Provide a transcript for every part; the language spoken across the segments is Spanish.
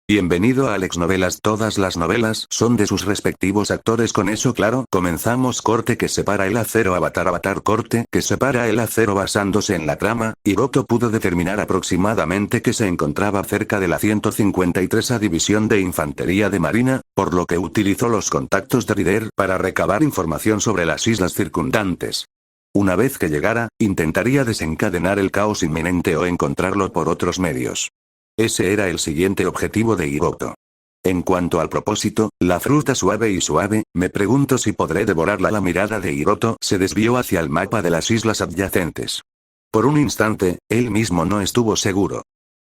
Bienvenido a Alex Novelas. Todas las novelas son de sus respectivos actores. Con eso claro, comenzamos. Corte que separa el acero. Avatar. Corte que separa el acero. Basándose en la trama, Hiroto pudo determinar aproximadamente que se encontraba cerca de la 153a División de Infantería de Marina, por lo que utilizó los contactos de Rider para recabar información sobre las islas circundantes. Una vez que llegara, intentaría desencadenar el caos inminente o encontrarlo por otros medios. Ese era el siguiente objetivo de Hiroto. En cuanto al propósito, la fruta suave, me pregunto si podré devorarla. La mirada de Hiroto se desvió hacia el mapa de las islas adyacentes. Por un instante, él mismo no estuvo seguro.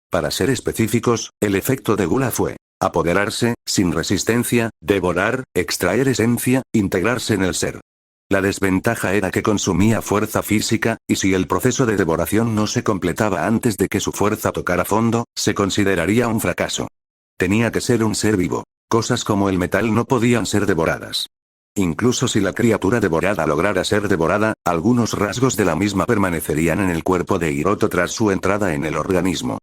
Para ser específicos, el efecto de Gula fue apoderarse, sin resistencia, devorar, extraer esencia, integrarse en el ser. La desventaja era que consumía fuerza física, y si el proceso de devoración no se completaba antes de que su fuerza tocara fondo, se consideraría un fracaso. Tenía que ser un ser vivo. Cosas como el metal no podían ser devoradas. Incluso si la criatura devorada lograra ser devorada, algunos rasgos de la misma permanecerían en el cuerpo de Hiroto tras su entrada en el organismo.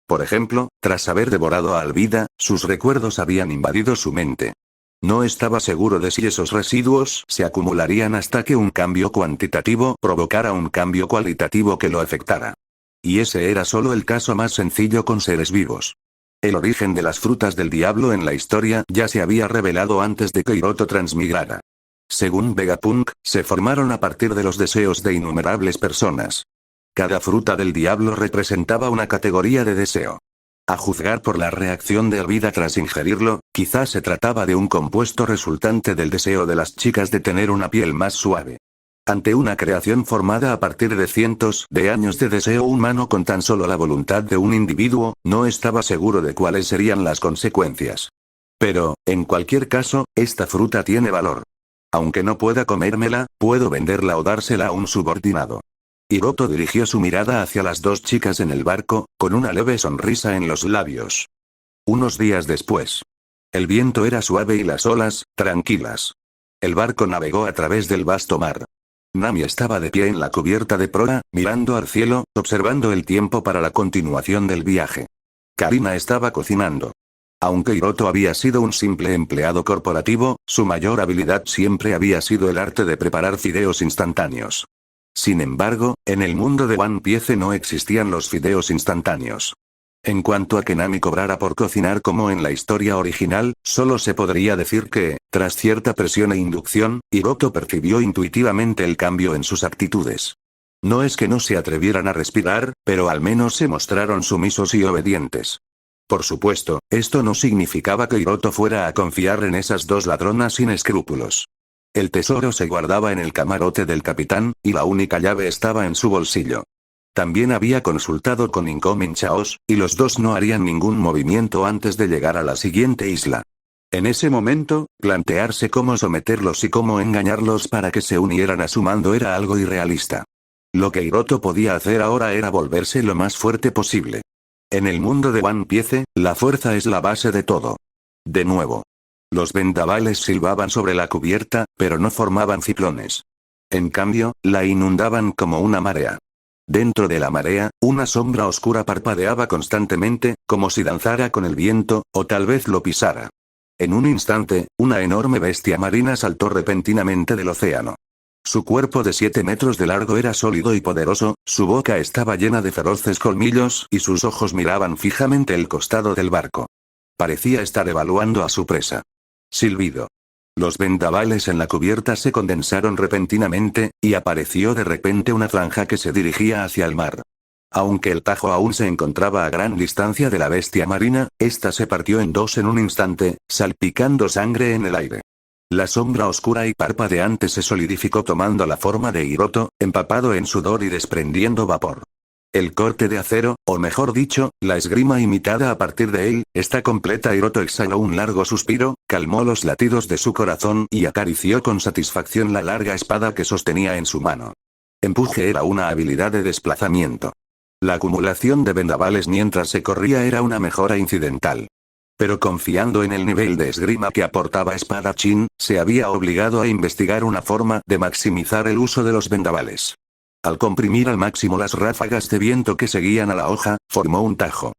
Por ejemplo, tras haber devorado a Alvida, sus recuerdos habían invadido su mente. No estaba seguro de si esos residuos se acumularían hasta que un cambio cuantitativo provocara un cambio cualitativo que lo afectara. Y ese era solo el caso más sencillo con seres vivos. El origen de las frutas del diablo en la historia ya se había revelado antes de que Hiroto transmigrara. Según Vegapunk, se formaron a partir de los deseos de innumerables personas. Cada fruta del diablo representaba una categoría de deseo. A juzgar por la reacción de Alvida tras ingerirlo, quizás se trataba de un compuesto resultante del deseo de las chicas de tener una piel más suave. Ante una creación formada a partir de cientos de años de deseo humano con tan solo la voluntad de un individuo, no estaba seguro de cuáles serían las consecuencias. Pero, en cualquier caso, esta fruta tiene valor. Aunque no pueda comérmela, puedo venderla o dársela a un subordinado. Hiroto dirigió su mirada hacia las dos chicas en el barco, con una leve sonrisa en los labios. Unos días después. El viento era suave y las olas, tranquilas. El barco navegó a través del vasto mar. Nami estaba de pie en la cubierta de proa, mirando al cielo, observando el tiempo para la continuación del viaje. Karina estaba cocinando. Aunque Hiroto había sido un simple empleado corporativo, su mayor habilidad siempre había sido el arte de preparar fideos instantáneos. Sin embargo, en el mundo de One Piece no existían los fideos instantáneos. En cuanto a que Nami cobrara por cocinar como en la historia original, solo se podría decir que, tras cierta presión e inducción, Hiroto percibió intuitivamente el cambio en sus actitudes. No es que no se atrevieran a respirar, pero al menos se mostraron sumisos y obedientes. Por supuesto, esto no significaba que Hiroto fuera a confiar en esas dos ladronas sin escrúpulos. El tesoro se guardaba en el camarote del capitán, y la única llave estaba en su bolsillo. También había consultado con Incoming Chaos, y los dos no harían ningún movimiento antes de llegar a la siguiente isla. En ese momento, plantearse cómo someterlos y cómo engañarlos para que se unieran a su mando era algo irrealista. Lo que Hiroto podía hacer ahora era volverse lo más fuerte posible. En el mundo de One Piece, la fuerza es la base de todo. De nuevo. Los vendavales silbaban sobre la cubierta, pero no formaban ciclones. En cambio, la inundaban como una marea. Dentro de la marea, una sombra oscura parpadeaba constantemente, como si danzara con el viento, o tal vez lo pisara. En un instante, una enorme bestia marina saltó repentinamente del océano. Su cuerpo de 7 metros de largo era sólido y poderoso, su boca estaba llena de feroces colmillos y sus ojos miraban fijamente el costado del barco. Parecía estar evaluando a su presa. Silbido. Los vendavales en la cubierta se condensaron repentinamente, y apareció de repente una franja que se dirigía hacia el mar. Aunque el tajo aún se encontraba a gran distancia de la bestia marina, ésta se partió en dos en un instante, salpicando sangre en el aire. La sombra oscura y parpadeante se solidificó tomando la forma de Hiroto, empapado en sudor y desprendiendo vapor. El corte de acero, o mejor dicho, la esgrima imitada a partir de él, está completa. Hiroto exhaló un largo suspiro, calmó los latidos de su corazón y acarició con satisfacción la larga espada que sostenía en su mano. Empuje era una habilidad de desplazamiento. La acumulación de vendavales mientras se corría era una mejora incidental. Pero confiando en el nivel de esgrima que aportaba espadachín, se había obligado a investigar una forma de maximizar el uso de los vendavales. Al comprimir al máximo las ráfagas de viento que seguían a la hoja, formó un tajo.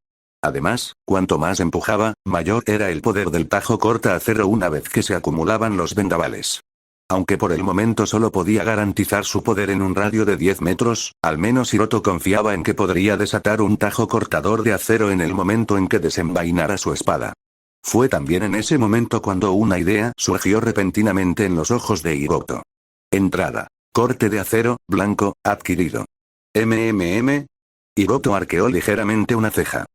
Además, cuanto más empujaba, mayor era el poder del tajo corta acero una vez que se acumulaban los vendavales. Aunque por el momento solo podía garantizar su poder en un radio de 10 metros, al menos Hiroto confiaba en que podría desatar un tajo cortador de acero en el momento en que desenvainara su espada. Fue también en ese momento cuando una idea surgió repentinamente en los ojos de Hiroto. Entrada. Corte de acero, blanco, adquirido. Hiroto arqueó ligeramente una ceja.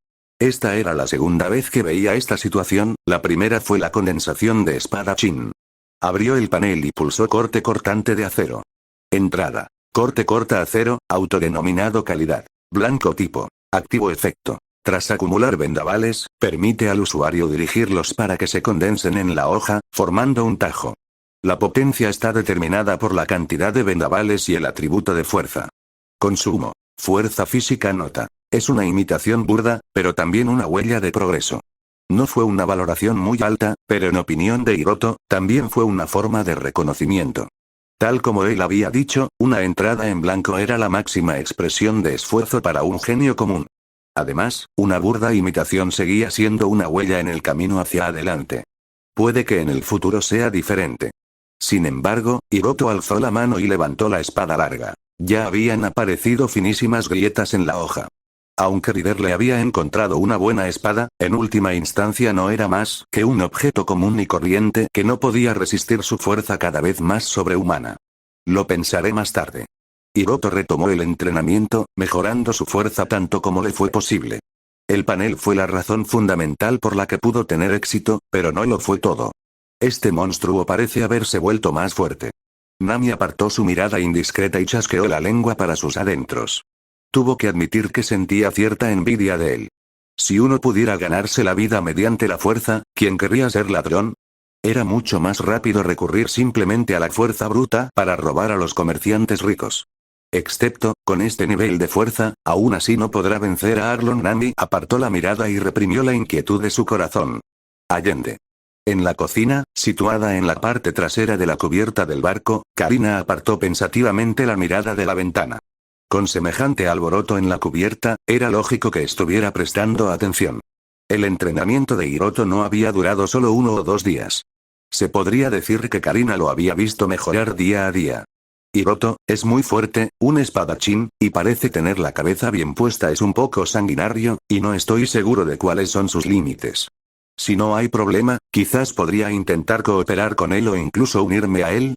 Esta era la segunda vez que veía esta situación, la primera fue la condensación de espadachín. Abrió el panel y pulsó corte cortante de acero. Entrada. Corte corta acero, autodenominado calidad. Blanco tipo. Activo efecto. Tras acumular vendavales, permite al usuario dirigirlos para que se condensen en la hoja, formando un tajo. La potencia está determinada por la cantidad de vendavales y el atributo de fuerza. Consumo. Fuerza física nota. Es una imitación burda, pero también una huella de progreso. No fue una valoración muy alta, pero en opinión de Hiroto, también fue una forma de reconocimiento. Tal como él había dicho, una entrada en blanco era la máxima expresión de esfuerzo para un genio común. Además, una burda imitación seguía siendo una huella en el camino hacia adelante. Puede que en el futuro sea diferente. Sin embargo, Hiroto alzó la mano y levantó la espada larga. Ya habían aparecido finísimas grietas en la hoja. Aunque Rider le había encontrado una buena espada, en última instancia no era más que un objeto común y corriente que no podía resistir su fuerza cada vez más sobrehumana. Lo pensaré más tarde. Hiroto retomó el entrenamiento, mejorando su fuerza tanto como le fue posible. El panel fue la razón fundamental por la que pudo tener éxito, pero no lo fue todo. Este monstruo parece haberse vuelto más fuerte. Nami apartó su mirada indiscreta y chasqueó la lengua para sus adentros. Tuvo que admitir que sentía cierta envidia de él. Si uno pudiera ganarse la vida mediante la fuerza, ¿quién querría ser ladrón? Era mucho más rápido recurrir simplemente a la fuerza bruta para robar a los comerciantes ricos. Excepto, con este nivel de fuerza, aún así no podrá vencer a Arlong. Nami apartó la mirada y reprimió la inquietud de su corazón. Allende. En la cocina, situada en la parte trasera de la cubierta del barco, Karina apartó pensativamente la mirada de la ventana. Con semejante alboroto en la cubierta, era lógico que estuviera prestando atención. El entrenamiento de Hiroto no había durado solo 1 o 2 días. Se podría decir que Karina lo había visto mejorar día a día. Hiroto es muy fuerte, un espadachín, y parece tener la cabeza bien puesta. Es un poco sanguinario, y no estoy seguro de cuáles son sus límites. Si no hay problema, quizás podría intentar cooperar con él o incluso unirme a él.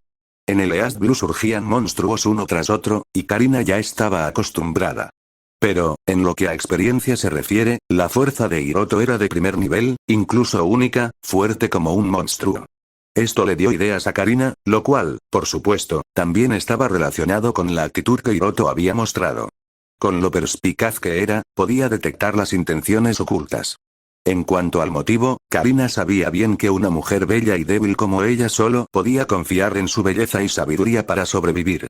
En el East Blue surgían monstruos uno tras otro, y Karina ya estaba acostumbrada. Pero, en lo que a experiencia se refiere, la fuerza de Hiroto era de primer nivel, incluso única, fuerte como un monstruo. Esto le dio ideas a Karina, lo cual, por supuesto, también estaba relacionado con la actitud que Hiroto había mostrado. Con lo perspicaz que era, podía detectar las intenciones ocultas. En cuanto al motivo, Karina sabía bien que una mujer bella y débil como ella solo podía confiar en su belleza y sabiduría para sobrevivir.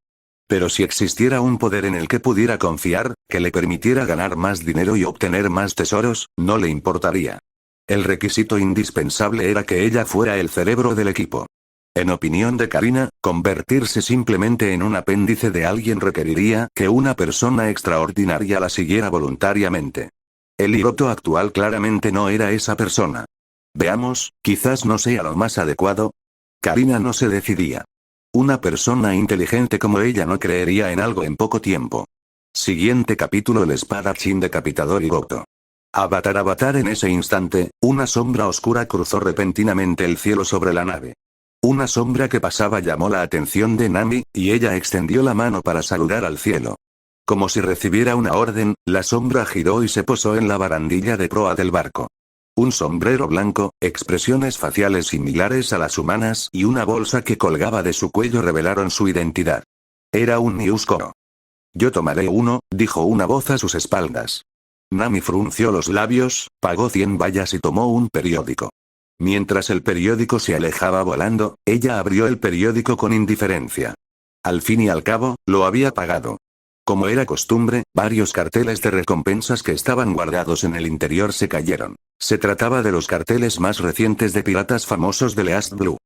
Pero si existiera un poder en el que pudiera confiar, que le permitiera ganar más dinero y obtener más tesoros, no le importaría. El requisito indispensable era que ella fuera el cerebro del equipo. En opinión de Karina, convertirse simplemente en un apéndice de alguien requeriría que una persona extraordinaria la siguiera voluntariamente. El Hiroto actual claramente no era esa persona. Veamos, quizás no sea lo más adecuado. Karina no se decidía. Una persona inteligente como ella no creería en algo en poco tiempo. Siguiente capítulo: el espadachín decapitador Hiroto. Avatar. En ese instante, una sombra oscura cruzó repentinamente el cielo sobre la nave. Una sombra que pasaba llamó la atención de Nami, y ella extendió la mano para saludar al cielo. Como si recibiera una orden, la sombra giró y se posó en la barandilla de proa del barco. Un sombrero blanco, expresiones faciales similares a las humanas y una bolsa que colgaba de su cuello revelaron su identidad. Era un Niuskoro. Yo tomaré uno, dijo una voz a sus espaldas. Nami frunció los labios, pagó 100 bayas y tomó un periódico. Mientras el periódico se alejaba volando, ella abrió el periódico con indiferencia. Al fin y al cabo, lo había pagado. Como era costumbre, varios carteles de recompensas que estaban guardados en el interior se cayeron. Se trataba de los carteles más recientes de piratas famosos del East Blue.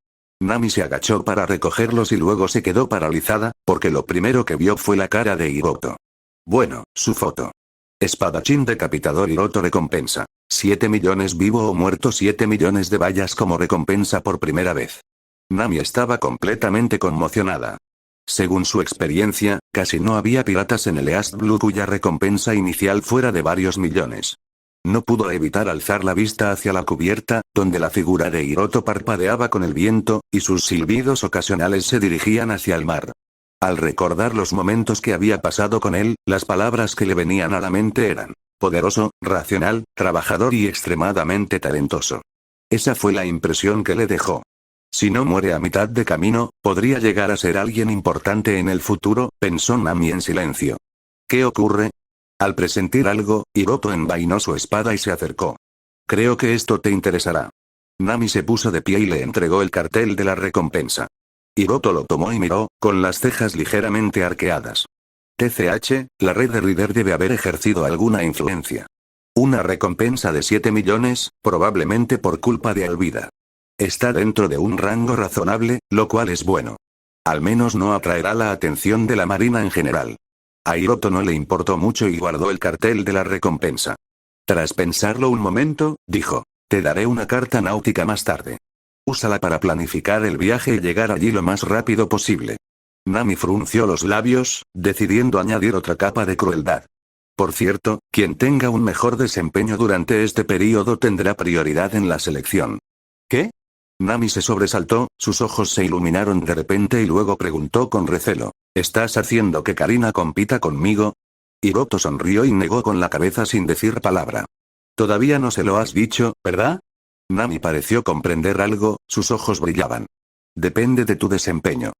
Nami se agachó para recogerlos y luego se quedó paralizada, porque lo primero que vio fue la cara de Hiroto. Bueno, su foto. Espadachín decapitador Hiroto recompensa. 7 millones vivo o muerto, 7 millones de vallas como recompensa por primera vez. Nami estaba completamente conmocionada. Según su experiencia, casi no había piratas en el East Blue cuya recompensa inicial fuera de varios millones. No pudo evitar alzar la vista hacia la cubierta, donde la figura de Hiroto parpadeaba con el viento, y sus silbidos ocasionales se dirigían hacia el mar. Al recordar los momentos que había pasado con él, las palabras que le venían a la mente eran: poderoso, racional, trabajador y extremadamente talentoso. Esa fue la impresión que le dejó. Si no muere a mitad de camino, podría llegar a ser alguien importante en el futuro, pensó Nami en silencio. ¿Qué ocurre? Al presentir algo, Hiroto envainó su espada y se acercó. Creo que esto te interesará. Nami se puso de pie y le entregó el cartel de la recompensa. Hiroto lo tomó y miró, con las cejas ligeramente arqueadas. TCH, la red de Rider debe haber ejercido alguna influencia. Una recompensa de 7 millones, probablemente por culpa de Alvida. Está dentro de un rango razonable, lo cual es bueno. Al menos no atraerá la atención de la marina en general. A Hiroto no le importó mucho y guardó el cartel de la recompensa. Tras pensarlo un momento, dijo: te daré una carta náutica más tarde. Úsala para planificar el viaje y llegar allí lo más rápido posible. Nami frunció los labios, decidiendo añadir otra capa de crueldad. Por cierto, quien tenga un mejor desempeño durante este período tendrá prioridad en la selección. ¿Qué? Nami se sobresaltó, sus ojos se iluminaron de repente y luego preguntó con recelo: ¿estás haciendo que Karina compita conmigo? Hiroto sonrió y negó con la cabeza sin decir palabra. Todavía no se lo has dicho, ¿verdad? Nami pareció comprender algo, sus ojos brillaban. Depende de tu desempeño.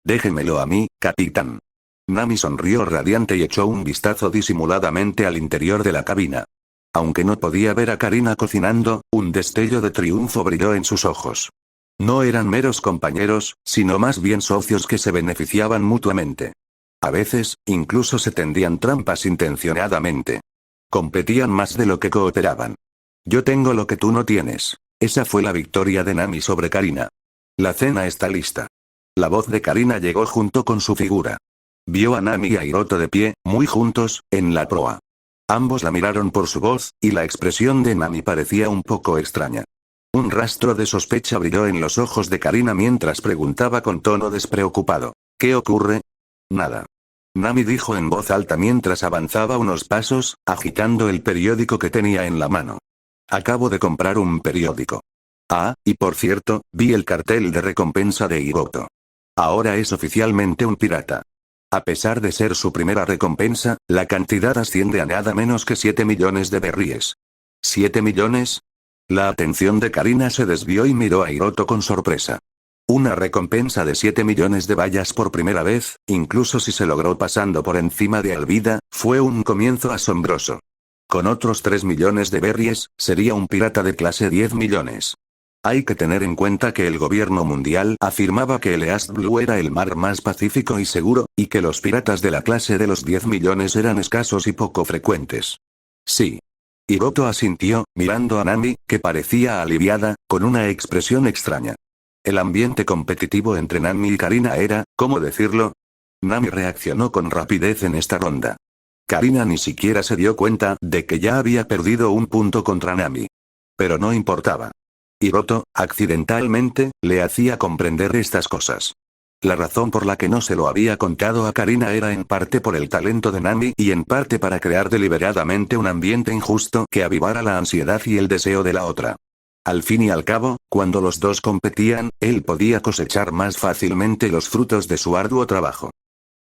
Déjemelo a mí, capitán. Nami sonrió radiante y echó un vistazo disimuladamente al interior de la cabina. Aunque no podía ver a Karina cocinando, un destello de triunfo brilló en sus ojos. No eran meros compañeros, sino más bien socios que se beneficiaban mutuamente. A veces, incluso se tendían trampas intencionadamente. Competían más de lo que cooperaban. Yo tengo lo que tú no tienes. Esa fue la victoria de Nami sobre Karina. La cena está lista. La voz de Karina llegó junto con su figura. Vio a Nami y a Hiroto de pie, muy juntos, en la proa. Ambos la miraron por su voz, y la expresión de Nami parecía un poco extraña. Un rastro de sospecha brilló en los ojos de Karina mientras preguntaba con tono despreocupado: ¿qué ocurre? Nada. Nami dijo en voz alta mientras avanzaba unos pasos, agitando el periódico que tenía en la mano. Acabo de comprar un periódico. Ah, y por cierto, vi el cartel de recompensa de Hiroto. Ahora es oficialmente un pirata. A pesar de ser su primera recompensa, la cantidad asciende a nada menos que 7 millones de berríes. ¿7 millones? La atención de Karina se desvió y miró a Hiroto con sorpresa. Una recompensa de 7 millones de vallas por primera vez, incluso si se logró pasando por encima de Alvida, fue un comienzo asombroso. Con otros 3 millones de berries, sería un pirata de clase 10 millones. Hay que tener en cuenta que el gobierno mundial afirmaba que el East Blue era el mar más pacífico y seguro, y que los piratas de la clase de los 10 millones eran escasos y poco frecuentes. Sí. Hiroto asintió, mirando a Nami, que parecía aliviada, con una expresión extraña. El ambiente competitivo entre Nami y Karina era, ¿cómo decirlo? Nami reaccionó con rapidez en esta ronda. Karina ni siquiera se dio cuenta de que ya había perdido un punto contra Nami. Pero no importaba. Hiroto, accidentalmente, le hacía comprender estas cosas. La razón por la que no se lo había contado a Karina era en parte por el talento de Nami y en parte para crear deliberadamente un ambiente injusto que avivara la ansiedad y el deseo de la otra. Al fin y al cabo, cuando los dos competían, él podía cosechar más fácilmente los frutos de su arduo trabajo.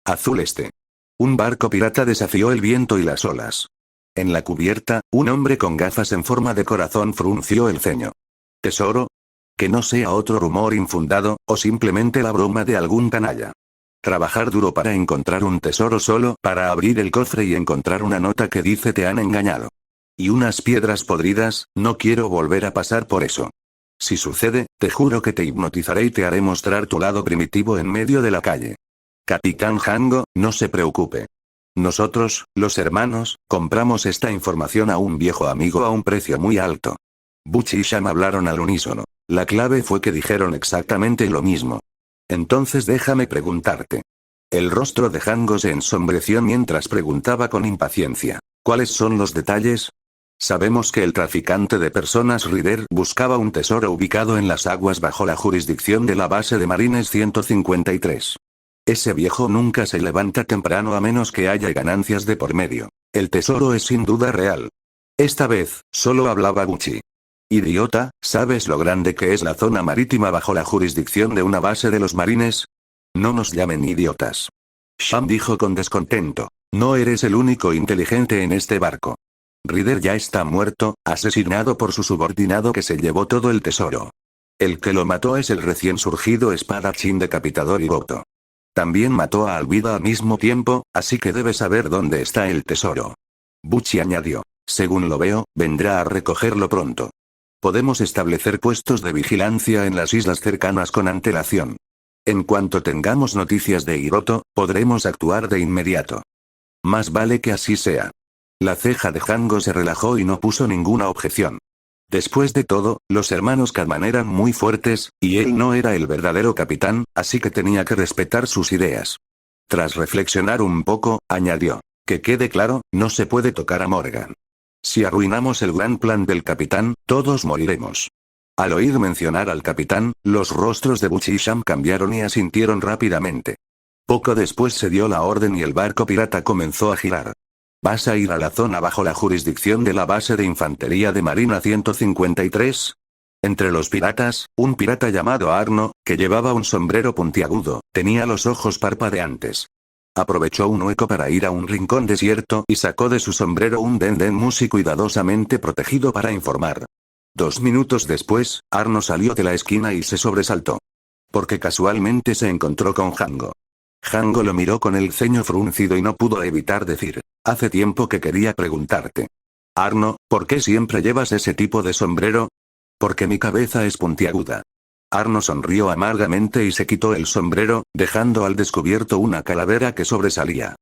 Azul Este. Un barco pirata desafió el viento y las olas. En la cubierta, un hombre con gafas en forma de corazón frunció el ceño. ¿Tesoro? Que no sea otro rumor infundado, o simplemente la broma de algún canalla. Trabajar duro para encontrar un tesoro solo para abrir el cofre y encontrar una nota que dice te han engañado. Y unas piedras podridas, no quiero volver a pasar por eso. Si sucede, te juro que te hipnotizaré y te haré mostrar tu lado primitivo en medio de la calle. Capitán Hango, no se preocupe. Nosotros, los hermanos, compramos esta información a un viejo amigo a un precio muy alto. Butch y Sham hablaron al unísono. La clave fue que dijeron exactamente lo mismo. Entonces déjame preguntarte. El rostro de Hango se ensombreció mientras preguntaba con impaciencia. ¿Cuáles son los detalles? Sabemos que el traficante de personas Ryder buscaba un tesoro ubicado en las aguas bajo la jurisdicción de la base de Marines 153. Ese viejo nunca se levanta temprano a menos que haya ganancias de por medio. El tesoro es sin duda real. Esta vez, solo hablaba Bucci. Idiota, ¿sabes lo grande que es la zona marítima bajo la jurisdicción de una base de los marines? No nos llamen idiotas. Sham dijo con descontento. No eres el único inteligente en este barco. Ryder ya está muerto, asesinado por su subordinado que se llevó todo el tesoro. El que lo mató es el recién surgido espadachín decapitador Hiroto. También mató a Alvida al mismo tiempo, así que debe saber dónde está el tesoro. Bucci añadió. Según lo veo, vendrá a recogerlo pronto. Podemos establecer puestos de vigilancia en las islas cercanas con antelación. En cuanto tengamos noticias de Hiroto, podremos actuar de inmediato. Más vale que así sea. La ceja de Hango se relajó y no puso ninguna objeción. Después de todo, los hermanos Cadman eran muy fuertes, y él no era el verdadero capitán, así que tenía que respetar sus ideas. Tras reflexionar un poco, añadió. Que quede claro, no se puede tocar a Morgan. Si arruinamos el gran plan del capitán, todos moriremos. Al oír mencionar al capitán, los rostros de Bucci y Sham cambiaron y asintieron rápidamente. Poco después se dio la orden y el barco pirata comenzó a girar. ¿Vas a ir a la zona bajo la jurisdicción de la base de infantería de Marina 153? Entre los piratas, un pirata llamado Arno, que llevaba un sombrero puntiagudo, tenía los ojos parpadeantes. Aprovechó un hueco para ir a un rincón desierto y sacó de su sombrero un den muy cuidadosamente protegido para informar. 2 minutos después, Arno salió de la esquina y se sobresaltó. Porque casualmente se encontró con Hango. Hango lo miró con el ceño fruncido y no pudo evitar decir. Hace tiempo que quería preguntarte. Arno, ¿por qué siempre llevas ese tipo de sombrero? Porque mi cabeza es puntiaguda. Arno sonrió amargamente y se quitó el sombrero, dejando al descubierto una calavera que sobresalía.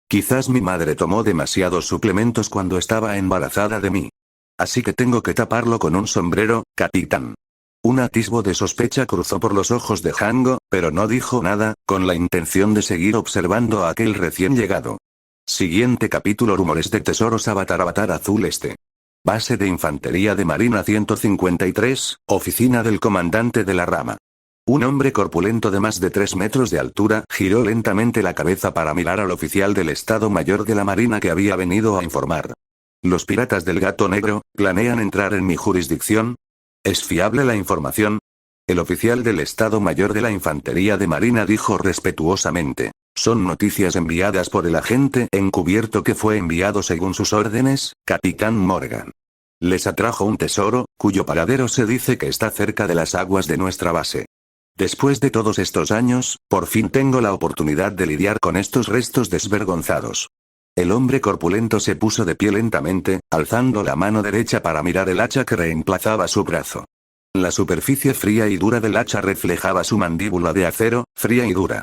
Quizás mi madre tomó demasiados suplementos cuando estaba embarazada de mí. Así que tengo que taparlo con un sombrero, capitán. Un atisbo de sospecha cruzó por los ojos de Hango, pero no dijo nada, con la intención de seguir observando a aquel recién llegado. Siguiente capítulo. Rumores de tesoros. Avatar Azul Este. Base de Infantería de Marina 153, oficina del comandante de la rama. Un hombre corpulento de más de 3 metros de altura giró lentamente la cabeza para mirar al oficial del Estado Mayor de la Marina que había venido a informar. ¿Los piratas del Gato Negro planean entrar en mi jurisdicción? ¿Es fiable la información? El oficial del Estado Mayor de la Infantería de Marina dijo respetuosamente. Son noticias enviadas por el agente encubierto que fue enviado según sus órdenes, Capitán Morgan. Les atrajo un tesoro, cuyo paradero se dice que está cerca de las aguas de nuestra base. Después de todos estos años, por fin tengo la oportunidad de lidiar con estos restos desvergonzados. El hombre corpulento se puso de pie lentamente, alzando la mano derecha para mirar el hacha que reemplazaba su brazo. La superficie fría y dura del hacha reflejaba su mandíbula de acero, fría y dura.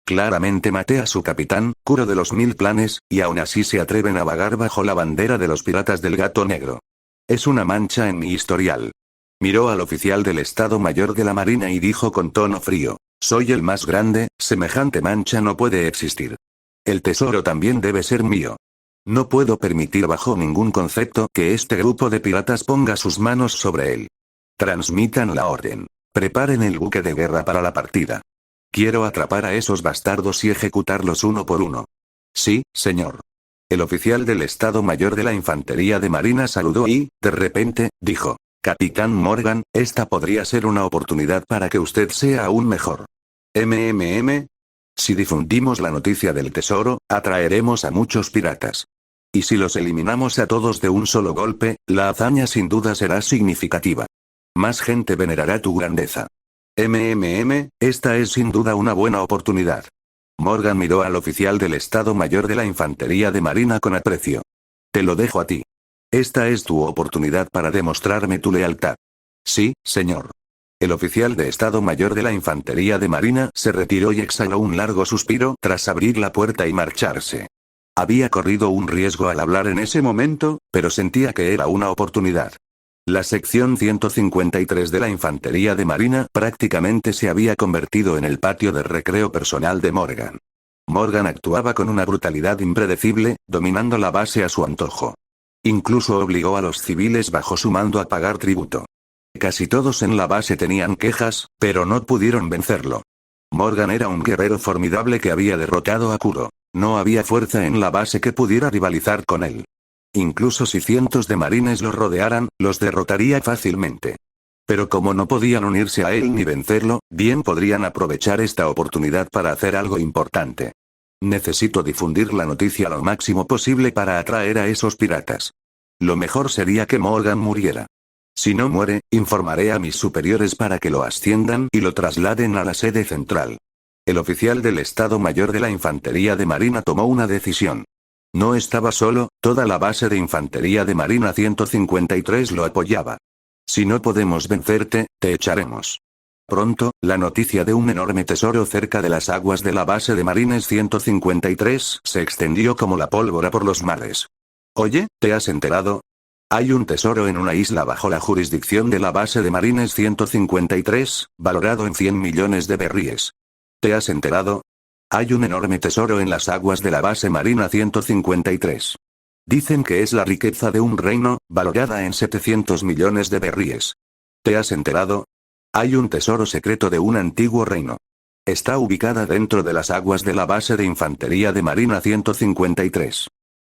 Claramente maté a su capitán, Kuro de los 1000 planes, y aún así se atreven a vagar bajo la bandera de los piratas del Gato Negro. Es una mancha en mi historial. Miró al oficial del Estado Mayor de la Marina y dijo con tono frío. Soy el más grande, semejante mancha no puede existir. El tesoro también debe ser mío. No puedo permitir bajo ningún concepto que este grupo de piratas ponga sus manos sobre él. Transmitan la orden. Preparen el buque de guerra para la partida. Quiero atrapar a esos bastardos y ejecutarlos uno por uno. Sí, señor. El oficial del Estado Mayor de la Infantería de Marina saludó y, de repente, dijo. Capitán Morgan, esta podría ser una oportunidad para que usted sea aún mejor. Si difundimos la noticia del tesoro, atraeremos a muchos piratas. Y si los eliminamos a todos de un solo golpe, la hazaña sin duda será significativa. Más gente venerará tu grandeza. Esta es sin duda una buena oportunidad. Morgan miró al oficial del Estado Mayor de la Infantería de Marina con aprecio. Te lo dejo a ti. Esta es tu oportunidad para demostrarme tu lealtad. Sí, señor. El oficial de Estado Mayor de la Infantería de Marina se retiró y exhaló un largo suspiro tras abrir la puerta y marcharse. Había corrido un riesgo al hablar en ese momento, pero sentía que era una oportunidad. La sección 153 de la Infantería de Marina prácticamente se había convertido en el patio de recreo personal de Morgan. Morgan actuaba con una brutalidad impredecible, dominando la base a su antojo. Incluso obligó a los civiles bajo su mando a pagar tributo. Casi todos en la base tenían quejas, pero no pudieron vencerlo. Morgan era un guerrero formidable que había derrotado a Kuro. No había fuerza en la base que pudiera rivalizar con él. Incluso si cientos de marines los rodearan, los derrotaría fácilmente. Pero como no podían unirse a él ni vencerlo, bien podrían aprovechar esta oportunidad para hacer algo importante. Necesito difundir la noticia lo máximo posible para atraer a esos piratas. Lo mejor sería que Morgan muriera. Si no muere, informaré a mis superiores para que lo asciendan y lo trasladen a la sede central. El oficial del Estado Mayor de la Infantería de Marina tomó una decisión. No estaba solo, toda la base de Infantería de Marina 153 lo apoyaba. Si no podemos vencerte, te echaremos. Pronto, la noticia de un enorme tesoro cerca de las aguas de la base de Marines 153 se extendió como la pólvora por los mares. Oye, ¿te has enterado? Hay un tesoro en una isla bajo la jurisdicción de la base de Marines 153, valorado en 100 millones de berríes. ¿Te has enterado? Hay un enorme tesoro en las aguas de la base Marina 153. Dicen que es la riqueza de un reino, valorada en 700 millones de berríes. ¿Te has enterado? Hay un tesoro secreto de un antiguo reino. Está ubicada dentro de las aguas de la base de Infantería de Marina 153.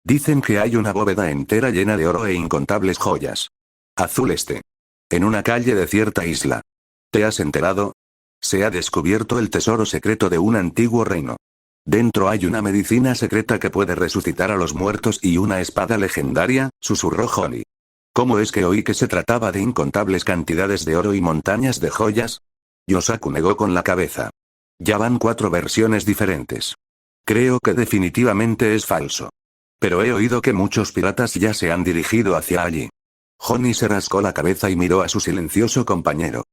Dicen que hay una bóveda entera llena de oro e incontables joyas. Azul Este. En una calle de cierta isla. ¿Te has enterado? Se ha descubierto el tesoro secreto de un antiguo reino. Dentro hay una medicina secreta que puede resucitar a los muertos y una espada legendaria, susurró Honey. ¿Cómo es que oí que se trataba de incontables cantidades de oro y montañas de joyas? Yosaku negó con la cabeza. Ya van 4 versiones diferentes. Creo que definitivamente es falso. Pero he oído que muchos piratas ya se han dirigido hacia allí. Honey se rascó la cabeza y miró a su silencioso compañero.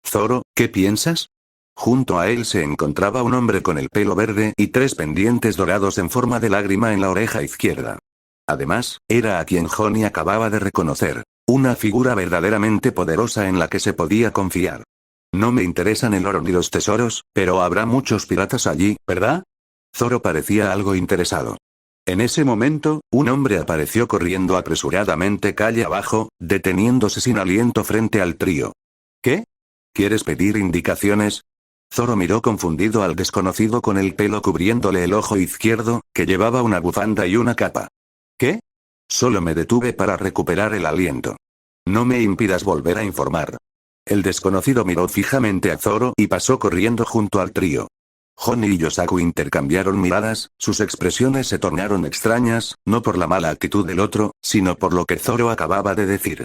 Zoro, ¿qué piensas? Junto a él se encontraba un hombre con el pelo verde y 3 pendientes dorados en forma de lágrima en la oreja izquierda. Además, era a quien Honey acababa de reconocer. Una figura verdaderamente poderosa en la que se podía confiar. No me interesan el oro ni los tesoros, pero habrá muchos piratas allí, ¿verdad? Zoro parecía algo interesado. En ese momento, un hombre apareció corriendo apresuradamente calle abajo, deteniéndose sin aliento frente al trío. ¿Qué? ¿Quieres pedir indicaciones? Zoro miró confundido al desconocido con el pelo cubriéndole el ojo izquierdo, que llevaba una bufanda y una capa. ¿Qué? Solo me detuve para recuperar el aliento. No me impidas volver a informar. El desconocido miró fijamente a Zoro y pasó corriendo junto al trío. Honey y Yosaku intercambiaron miradas, sus expresiones se tornaron extrañas, no por la mala actitud del otro, sino por lo que Zoro acababa de decir.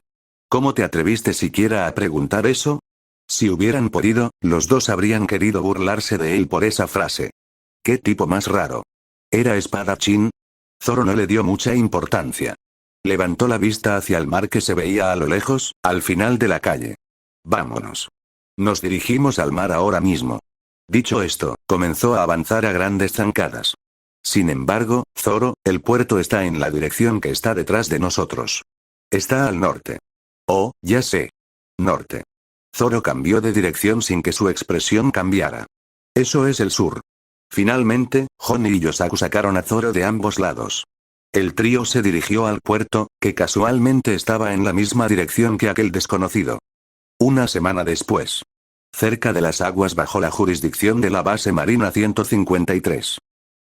¿Cómo te atreviste siquiera a preguntar eso? Si hubieran podido, los dos habrían querido burlarse de él por esa frase. ¿Qué tipo más raro? ¿Era espadachín? Zoro no le dio mucha importancia. Levantó la vista hacia el mar que se veía a lo lejos, al final de la calle. Vámonos. Nos dirigimos al mar ahora mismo. Dicho esto, comenzó a avanzar a grandes zancadas. Sin embargo, Zoro, el puerto está en la dirección que está detrás de nosotros. Está al norte. Oh, ya sé. Norte. Zoro cambió de dirección sin que su expresión cambiara. Eso es el sur. Finalmente, Honey y Yosaku sacaron a Zoro de ambos lados. El trío se dirigió al puerto, que casualmente estaba en la misma dirección que aquel desconocido. Una semana después. Cerca de las aguas bajo la jurisdicción de la base Marina 153.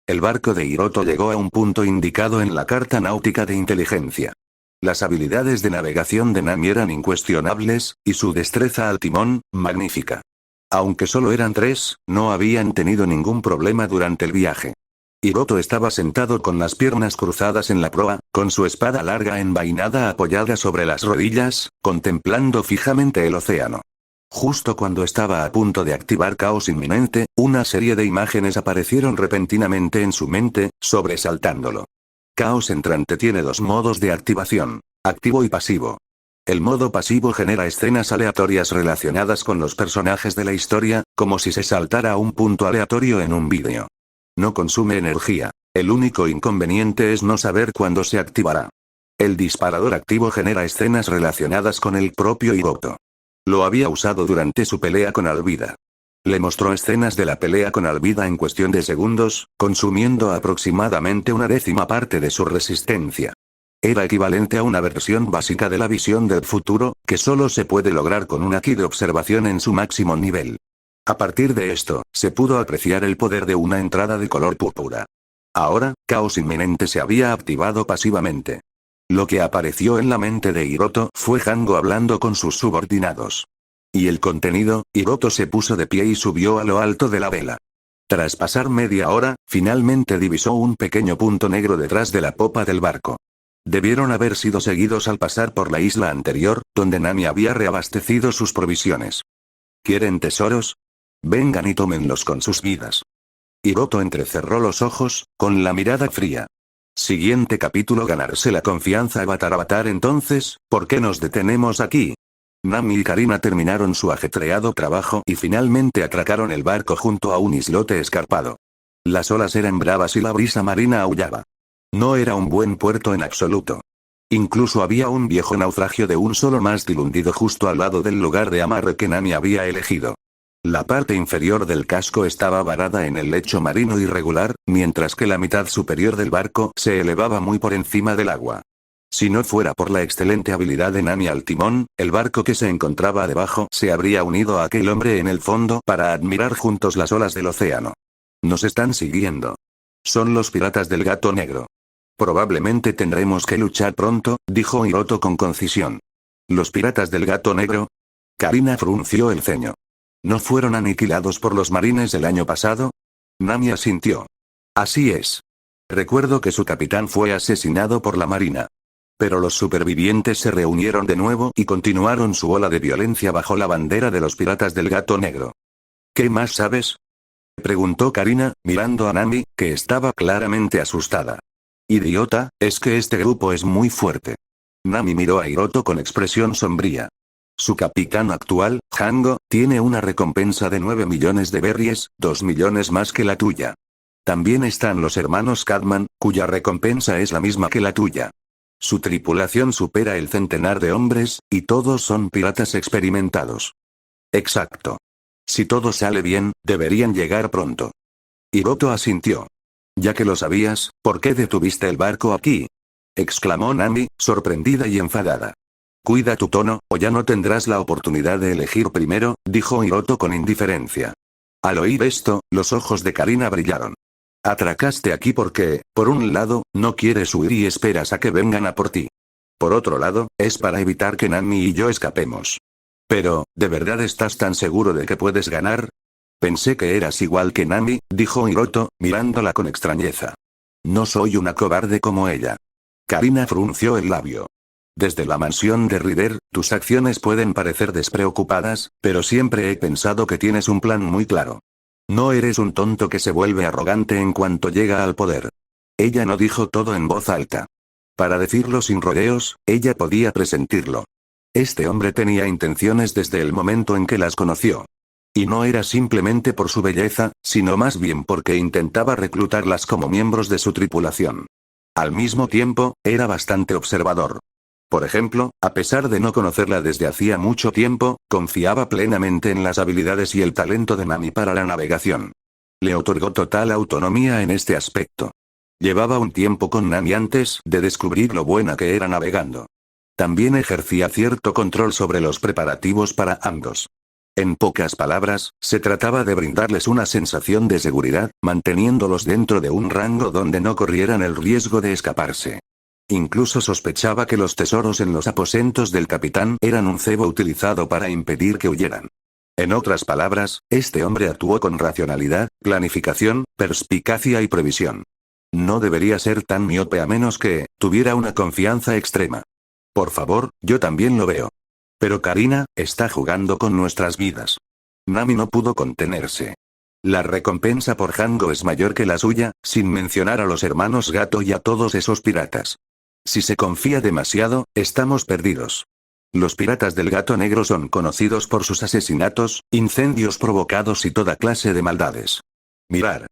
El barco de Hiroto llegó a un punto indicado en la carta náutica de inteligencia. Las habilidades de navegación de Nami eran incuestionables, y su destreza al timón, magnífica. Aunque solo eran 3, no habían tenido ningún problema durante el viaje. Hiroto estaba sentado con las piernas cruzadas en la proa, con su espada larga envainada apoyada sobre las rodillas, contemplando fijamente el océano. Justo cuando estaba a punto de activar caos inminente, una serie de imágenes aparecieron repentinamente en su mente, sobresaltándolo. Caos entrante tiene 2 modos de activación, activo y pasivo. El modo pasivo genera escenas aleatorias relacionadas con los personajes de la historia, como si se saltara a un punto aleatorio en un vídeo. No consume energía. El único inconveniente es no saber cuándo se activará. El disparador activo genera escenas relacionadas con el propio Hiroto. Lo había usado durante su pelea con Alvida. Le mostró escenas de la pelea con Alvida en cuestión de segundos, consumiendo aproximadamente 1/10 parte de su resistencia. Era equivalente a una versión básica de la visión del futuro, que solo se puede lograr con una ki de observación en su máximo nivel. A partir de esto, se pudo apreciar el poder de una entrada de color púrpura. Ahora, Caos Inminente se había activado pasivamente. Lo que apareció en la mente de Hiroto fue Hango hablando con sus subordinados. Y el contenido, Hiroto se puso de pie y subió a lo alto de la vela. Tras pasar media hora, finalmente divisó un pequeño punto negro detrás de la popa del barco. Debieron haber sido seguidos al pasar por la isla anterior, donde Nami había reabastecido sus provisiones. ¿Quieren tesoros? Vengan y tómenlos con sus vidas. Hiroto entrecerró los ojos, con la mirada fría. Siguiente capítulo: ganarse la confianza. Avatar. Entonces, ¿por qué nos detenemos aquí? Nami y Karina terminaron su ajetreado trabajo y finalmente atracaron el barco junto a un islote escarpado. Las olas eran bravas y la brisa marina aullaba. No era un buen puerto en absoluto. Incluso había un viejo naufragio de un solo mástil hundido justo al lado del lugar de amarre que Nami había elegido. La parte inferior del casco estaba varada en el lecho marino irregular, mientras que la mitad superior del barco se elevaba muy por encima del agua. Si no fuera por la excelente habilidad de Nami al timón, el barco que se encontraba debajo se habría unido a aquel hombre en el fondo para admirar juntos las olas del océano. Nos están siguiendo. Son los piratas del gato negro. Probablemente tendremos que luchar pronto, dijo Hiroto con concisión. ¿Los piratas del gato negro? Karina frunció el ceño. ¿No fueron aniquilados por los marines el año pasado? Nami asintió. Así es. Recuerdo que su capitán fue asesinado por la marina. Pero los supervivientes se reunieron de nuevo y continuaron su ola de violencia bajo la bandera de los piratas del gato negro. ¿Qué más sabes? Preguntó Karina, mirando a Nami, que estaba claramente asustada. Idiota, es que este grupo es muy fuerte. Nami miró a Hiroto con expresión sombría. Su capitán actual, Hango, tiene una recompensa de 9 millones de berries, 2 millones más que la tuya. También están los hermanos Cadman, cuya recompensa es la misma que la tuya. Su tripulación supera el centenar de hombres, y todos son piratas experimentados. Exacto. Si todo sale bien, deberían llegar pronto. Hiroto asintió. Ya que lo sabías, ¿por qué detuviste el barco aquí? Exclamó Nami, sorprendida y enfadada. Cuida tu tono, o ya no tendrás la oportunidad de elegir primero, dijo Hiroto con indiferencia. Al oír esto, los ojos de Karina brillaron. Atracaste aquí porque, por un lado, no quieres huir y esperas a que vengan a por ti. Por otro lado, es para evitar que Nami y yo escapemos. Pero, ¿de verdad estás tan seguro de que puedes ganar? Pensé que eras igual que Nami, dijo Hiroto, mirándola con extrañeza. No soy una cobarde como ella. Karina frunció el labio. Desde la mansión de Rider, tus acciones pueden parecer despreocupadas, pero siempre he pensado que tienes un plan muy claro. No eres un tonto que se vuelve arrogante en cuanto llega al poder. Ella no dijo todo en voz alta. Para decirlo sin rodeos, ella podía presentirlo. Este hombre tenía intenciones desde el momento en que las conoció. Y no era simplemente por su belleza, sino más bien porque intentaba reclutarlas como miembros de su tripulación. Al mismo tiempo, era bastante observador. Por ejemplo, a pesar de no conocerla desde hacía mucho tiempo, confiaba plenamente en las habilidades y el talento de Nami para la navegación. Le otorgó total autonomía en este aspecto. Llevaba un tiempo con Nami antes de descubrir lo buena que era navegando. También ejercía cierto control sobre los preparativos para ambos. En pocas palabras, se trataba de brindarles una sensación de seguridad, manteniéndolos dentro de un rango donde no corrieran el riesgo de escaparse. Incluso sospechaba que los tesoros en los aposentos del capitán eran un cebo utilizado para impedir que huyeran. En otras palabras, este hombre actuó con racionalidad, planificación, perspicacia y previsión. No debería ser tan miope a menos que tuviera una confianza extrema. Por favor, yo también lo veo. Pero Karina, está jugando con nuestras vidas. Nami no pudo contenerse. La recompensa por Hango es mayor que la suya, sin mencionar a los hermanos Gato y a todos esos piratas. Si se confía demasiado, estamos perdidos. Los piratas del gato negro son conocidos por sus asesinatos, incendios provocados y toda clase de maldades. Mirar.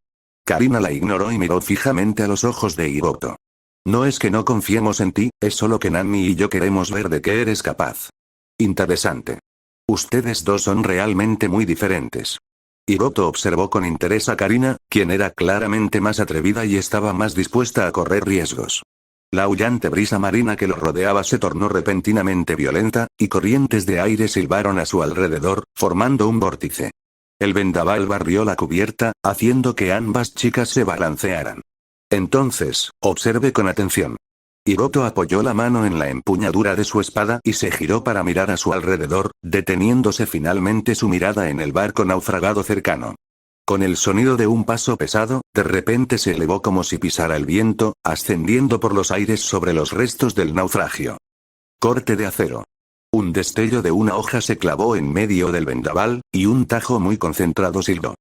Karina la ignoró y miró fijamente a los ojos de Hiroto. No es que no confiemos en ti, es solo que Nami y yo queremos ver de qué eres capaz. Interesante. Ustedes dos son realmente muy diferentes. Hiroto observó con interés a Karina, quien era claramente más atrevida y estaba más dispuesta a correr riesgos. La aullante brisa marina que lo rodeaba se tornó repentinamente violenta, y corrientes de aire silbaron a su alrededor, formando un vórtice. El vendaval barrió la cubierta, haciendo que ambas chicas se balancearan. Entonces, observe con atención. Hiroto apoyó la mano en la empuñadura de su espada y se giró para mirar a su alrededor, deteniéndose finalmente su mirada en el barco naufragado cercano. Con el sonido de un paso pesado, de repente se elevó como si pisara el viento, ascendiendo por los aires sobre los restos del naufragio. Corte de acero. Un destello de una hoja se clavó en medio del vendaval, y un tajo muy concentrado silbó.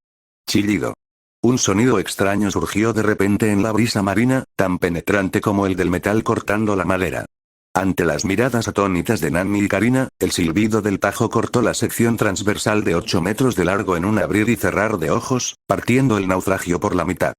Chillido. Un sonido extraño surgió de repente en la brisa marina, tan penetrante como el del metal cortando la madera. Ante las miradas atónitas de Nami y Karina, el silbido del tajo cortó la sección transversal de 8 metros de largo en un abrir y cerrar de ojos, partiendo el naufragio por la mitad.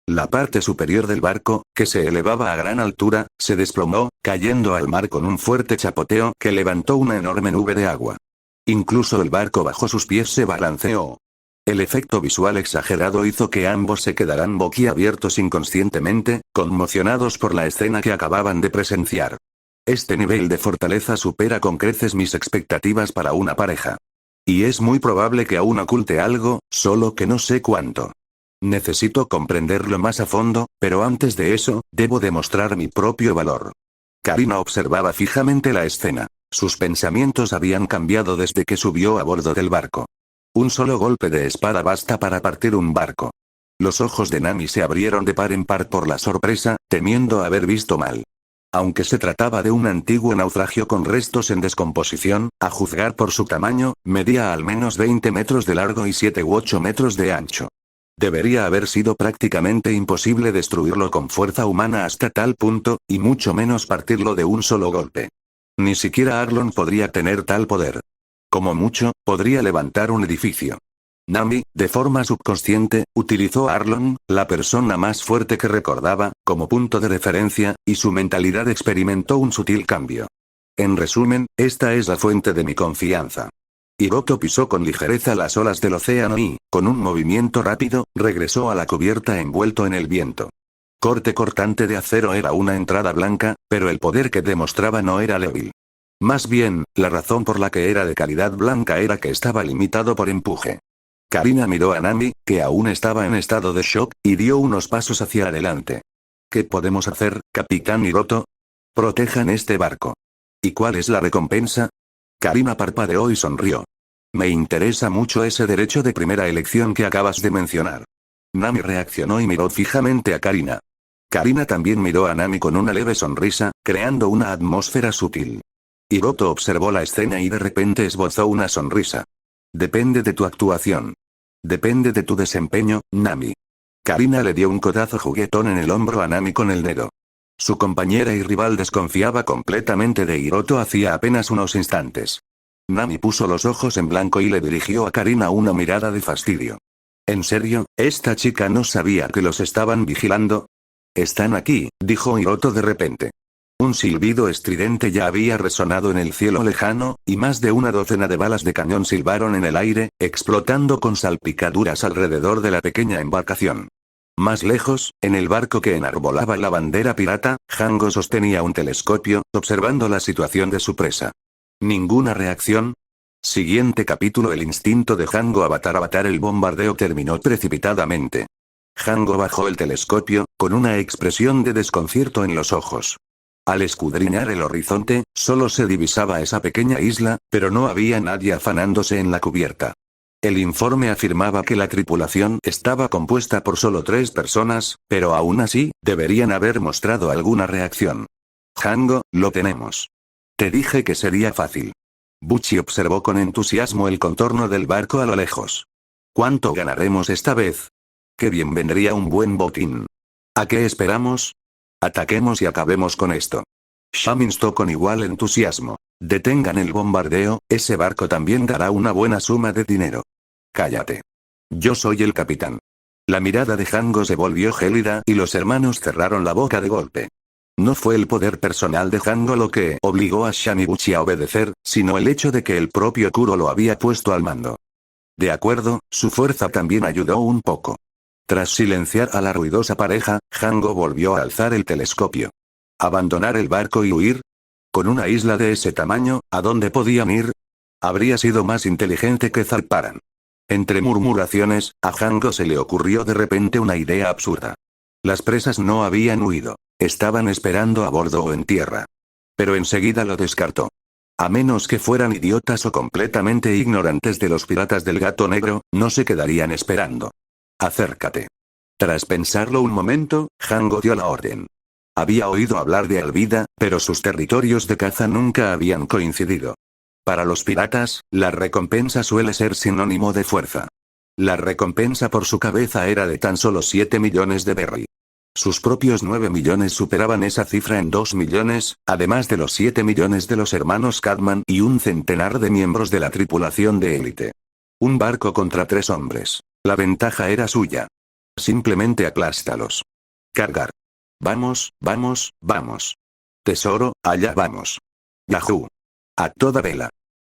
La parte superior del barco, que se elevaba a gran altura, se desplomó, cayendo al mar con un fuerte chapoteo que levantó una enorme nube de agua. Incluso el barco bajo sus pies se balanceó. El efecto visual exagerado hizo que ambos se quedaran boquiabiertos inconscientemente, conmocionados por la escena que acababan de presenciar. Este nivel de fortaleza supera con creces mis expectativas para una pareja. Y es muy probable que aún oculte algo, solo que no sé cuánto. Necesito comprenderlo más a fondo, pero antes de eso, debo demostrar mi propio valor. Karina observaba fijamente la escena. Sus pensamientos habían cambiado desde que subió a bordo del barco. Un solo golpe de espada basta para partir un barco. Los ojos de Nami se abrieron de par en par por la sorpresa, temiendo haber visto mal. Aunque se trataba de un antiguo naufragio con restos en descomposición, a juzgar por su tamaño, medía al menos 20 metros de largo y 7 u 8 metros de ancho. Debería haber sido prácticamente imposible destruirlo con fuerza humana hasta tal punto, y mucho menos partirlo de un solo golpe. Ni siquiera Arlong podría tener tal poder. Como mucho, podría levantar un edificio. Nami, de forma subconsciente, utilizó a Arlong, la persona más fuerte que recordaba, como punto de referencia, y su mentalidad experimentó un sutil cambio. En resumen, esta es la fuente de mi confianza. Hiroto pisó con ligereza las olas del océano y, con un movimiento rápido, regresó a la cubierta envuelto en el viento. Corte cortante de acero era una entrada blanca, pero el poder que demostraba no era débil. Más bien, la razón por la que era de calidad blanca era que estaba limitado por empuje. Karina miró a Nami, que aún estaba en estado de shock, y dio unos pasos hacia adelante. ¿Qué podemos hacer, Capitán Hiroto? Protejan este barco. ¿Y cuál es la recompensa? Karina parpadeó y sonrió. Me interesa mucho ese derecho de primera elección que acabas de mencionar. Nami reaccionó y miró fijamente a Karina. Karina también miró a Nami con una leve sonrisa, creando una atmósfera sutil. Hiroto observó la escena y de repente esbozó una sonrisa. Depende de tu actuación. Depende de tu desempeño, Nami. Karina le dio un codazo juguetón en el hombro a Nami con el dedo. Su compañera y rival desconfiaba completamente de Hiroto hacía apenas unos instantes. Nami puso los ojos en blanco y le dirigió a Karina una mirada de fastidio. ¿En serio, esta chica no sabía que los estaban vigilando? Están aquí, dijo Hiroto de repente. Un silbido estridente ya había resonado en el cielo lejano, y más de una docena de balas de cañón silbaron en el aire, explotando con salpicaduras alrededor de la pequeña embarcación. Más lejos, en el barco que enarbolaba la bandera pirata, Hango sostenía un telescopio, observando la situación de su presa. ¿Ninguna reacción? Siguiente capítulo. El instinto de Hango Avatar. El bombardeo terminó precipitadamente. Hango bajó el telescopio, con una expresión de desconcierto en los ojos. Al escudriñar el horizonte, solo se divisaba esa pequeña isla, pero no había nadie afanándose en la cubierta. El informe afirmaba que la tripulación estaba compuesta por solo 3 personas, pero aún así, deberían haber mostrado alguna reacción. Hango, lo tenemos. Te dije que sería fácil. Buchi observó con entusiasmo el contorno del barco a lo lejos. ¿Cuánto ganaremos esta vez? Qué bien vendría un buen botín. ¿A qué esperamos? Ataquemos y acabemos con esto. Sham instó con igual entusiasmo. Detengan el bombardeo, ese barco también dará una buena suma de dinero. Cállate. Yo soy el capitán. La mirada de Hango se volvió gélida y los hermanos cerraron la boca de golpe. No fue el poder personal de Hango lo que obligó a Sham y Buchi a obedecer, sino el hecho de que el propio Kuro lo había puesto al mando. De acuerdo, su fuerza también ayudó un poco. Tras silenciar a la ruidosa pareja, Hango volvió a alzar el telescopio. ¿Abandonar el barco y huir? Con una isla de ese tamaño, ¿a dónde podían ir? Habría sido más inteligente que zarparan. Entre murmuraciones, a Django se le ocurrió de repente una idea absurda. Las presas no habían huido. Estaban esperando a bordo o en tierra. Pero enseguida lo descartó. A menos que fueran idiotas o completamente ignorantes de los piratas del gato negro, no se quedarían esperando. Acércate. Tras pensarlo un momento, Django dio la orden. Había oído hablar de Alvida, pero sus territorios de caza nunca habían coincidido. Para los piratas, la recompensa suele ser sinónimo de fuerza. La recompensa por su cabeza era de tan solo 7 millones de berry. Sus propios 9 millones superaban esa cifra en 2 millones, además de los 7 millones de los hermanos Cadman y un centenar de miembros de la tripulación de élite. Un barco contra 3 hombres. La ventaja era suya. Simplemente aplástalos. Cargar. Vamos, vamos, vamos. Tesoro, allá vamos. Yahoo. A toda vela.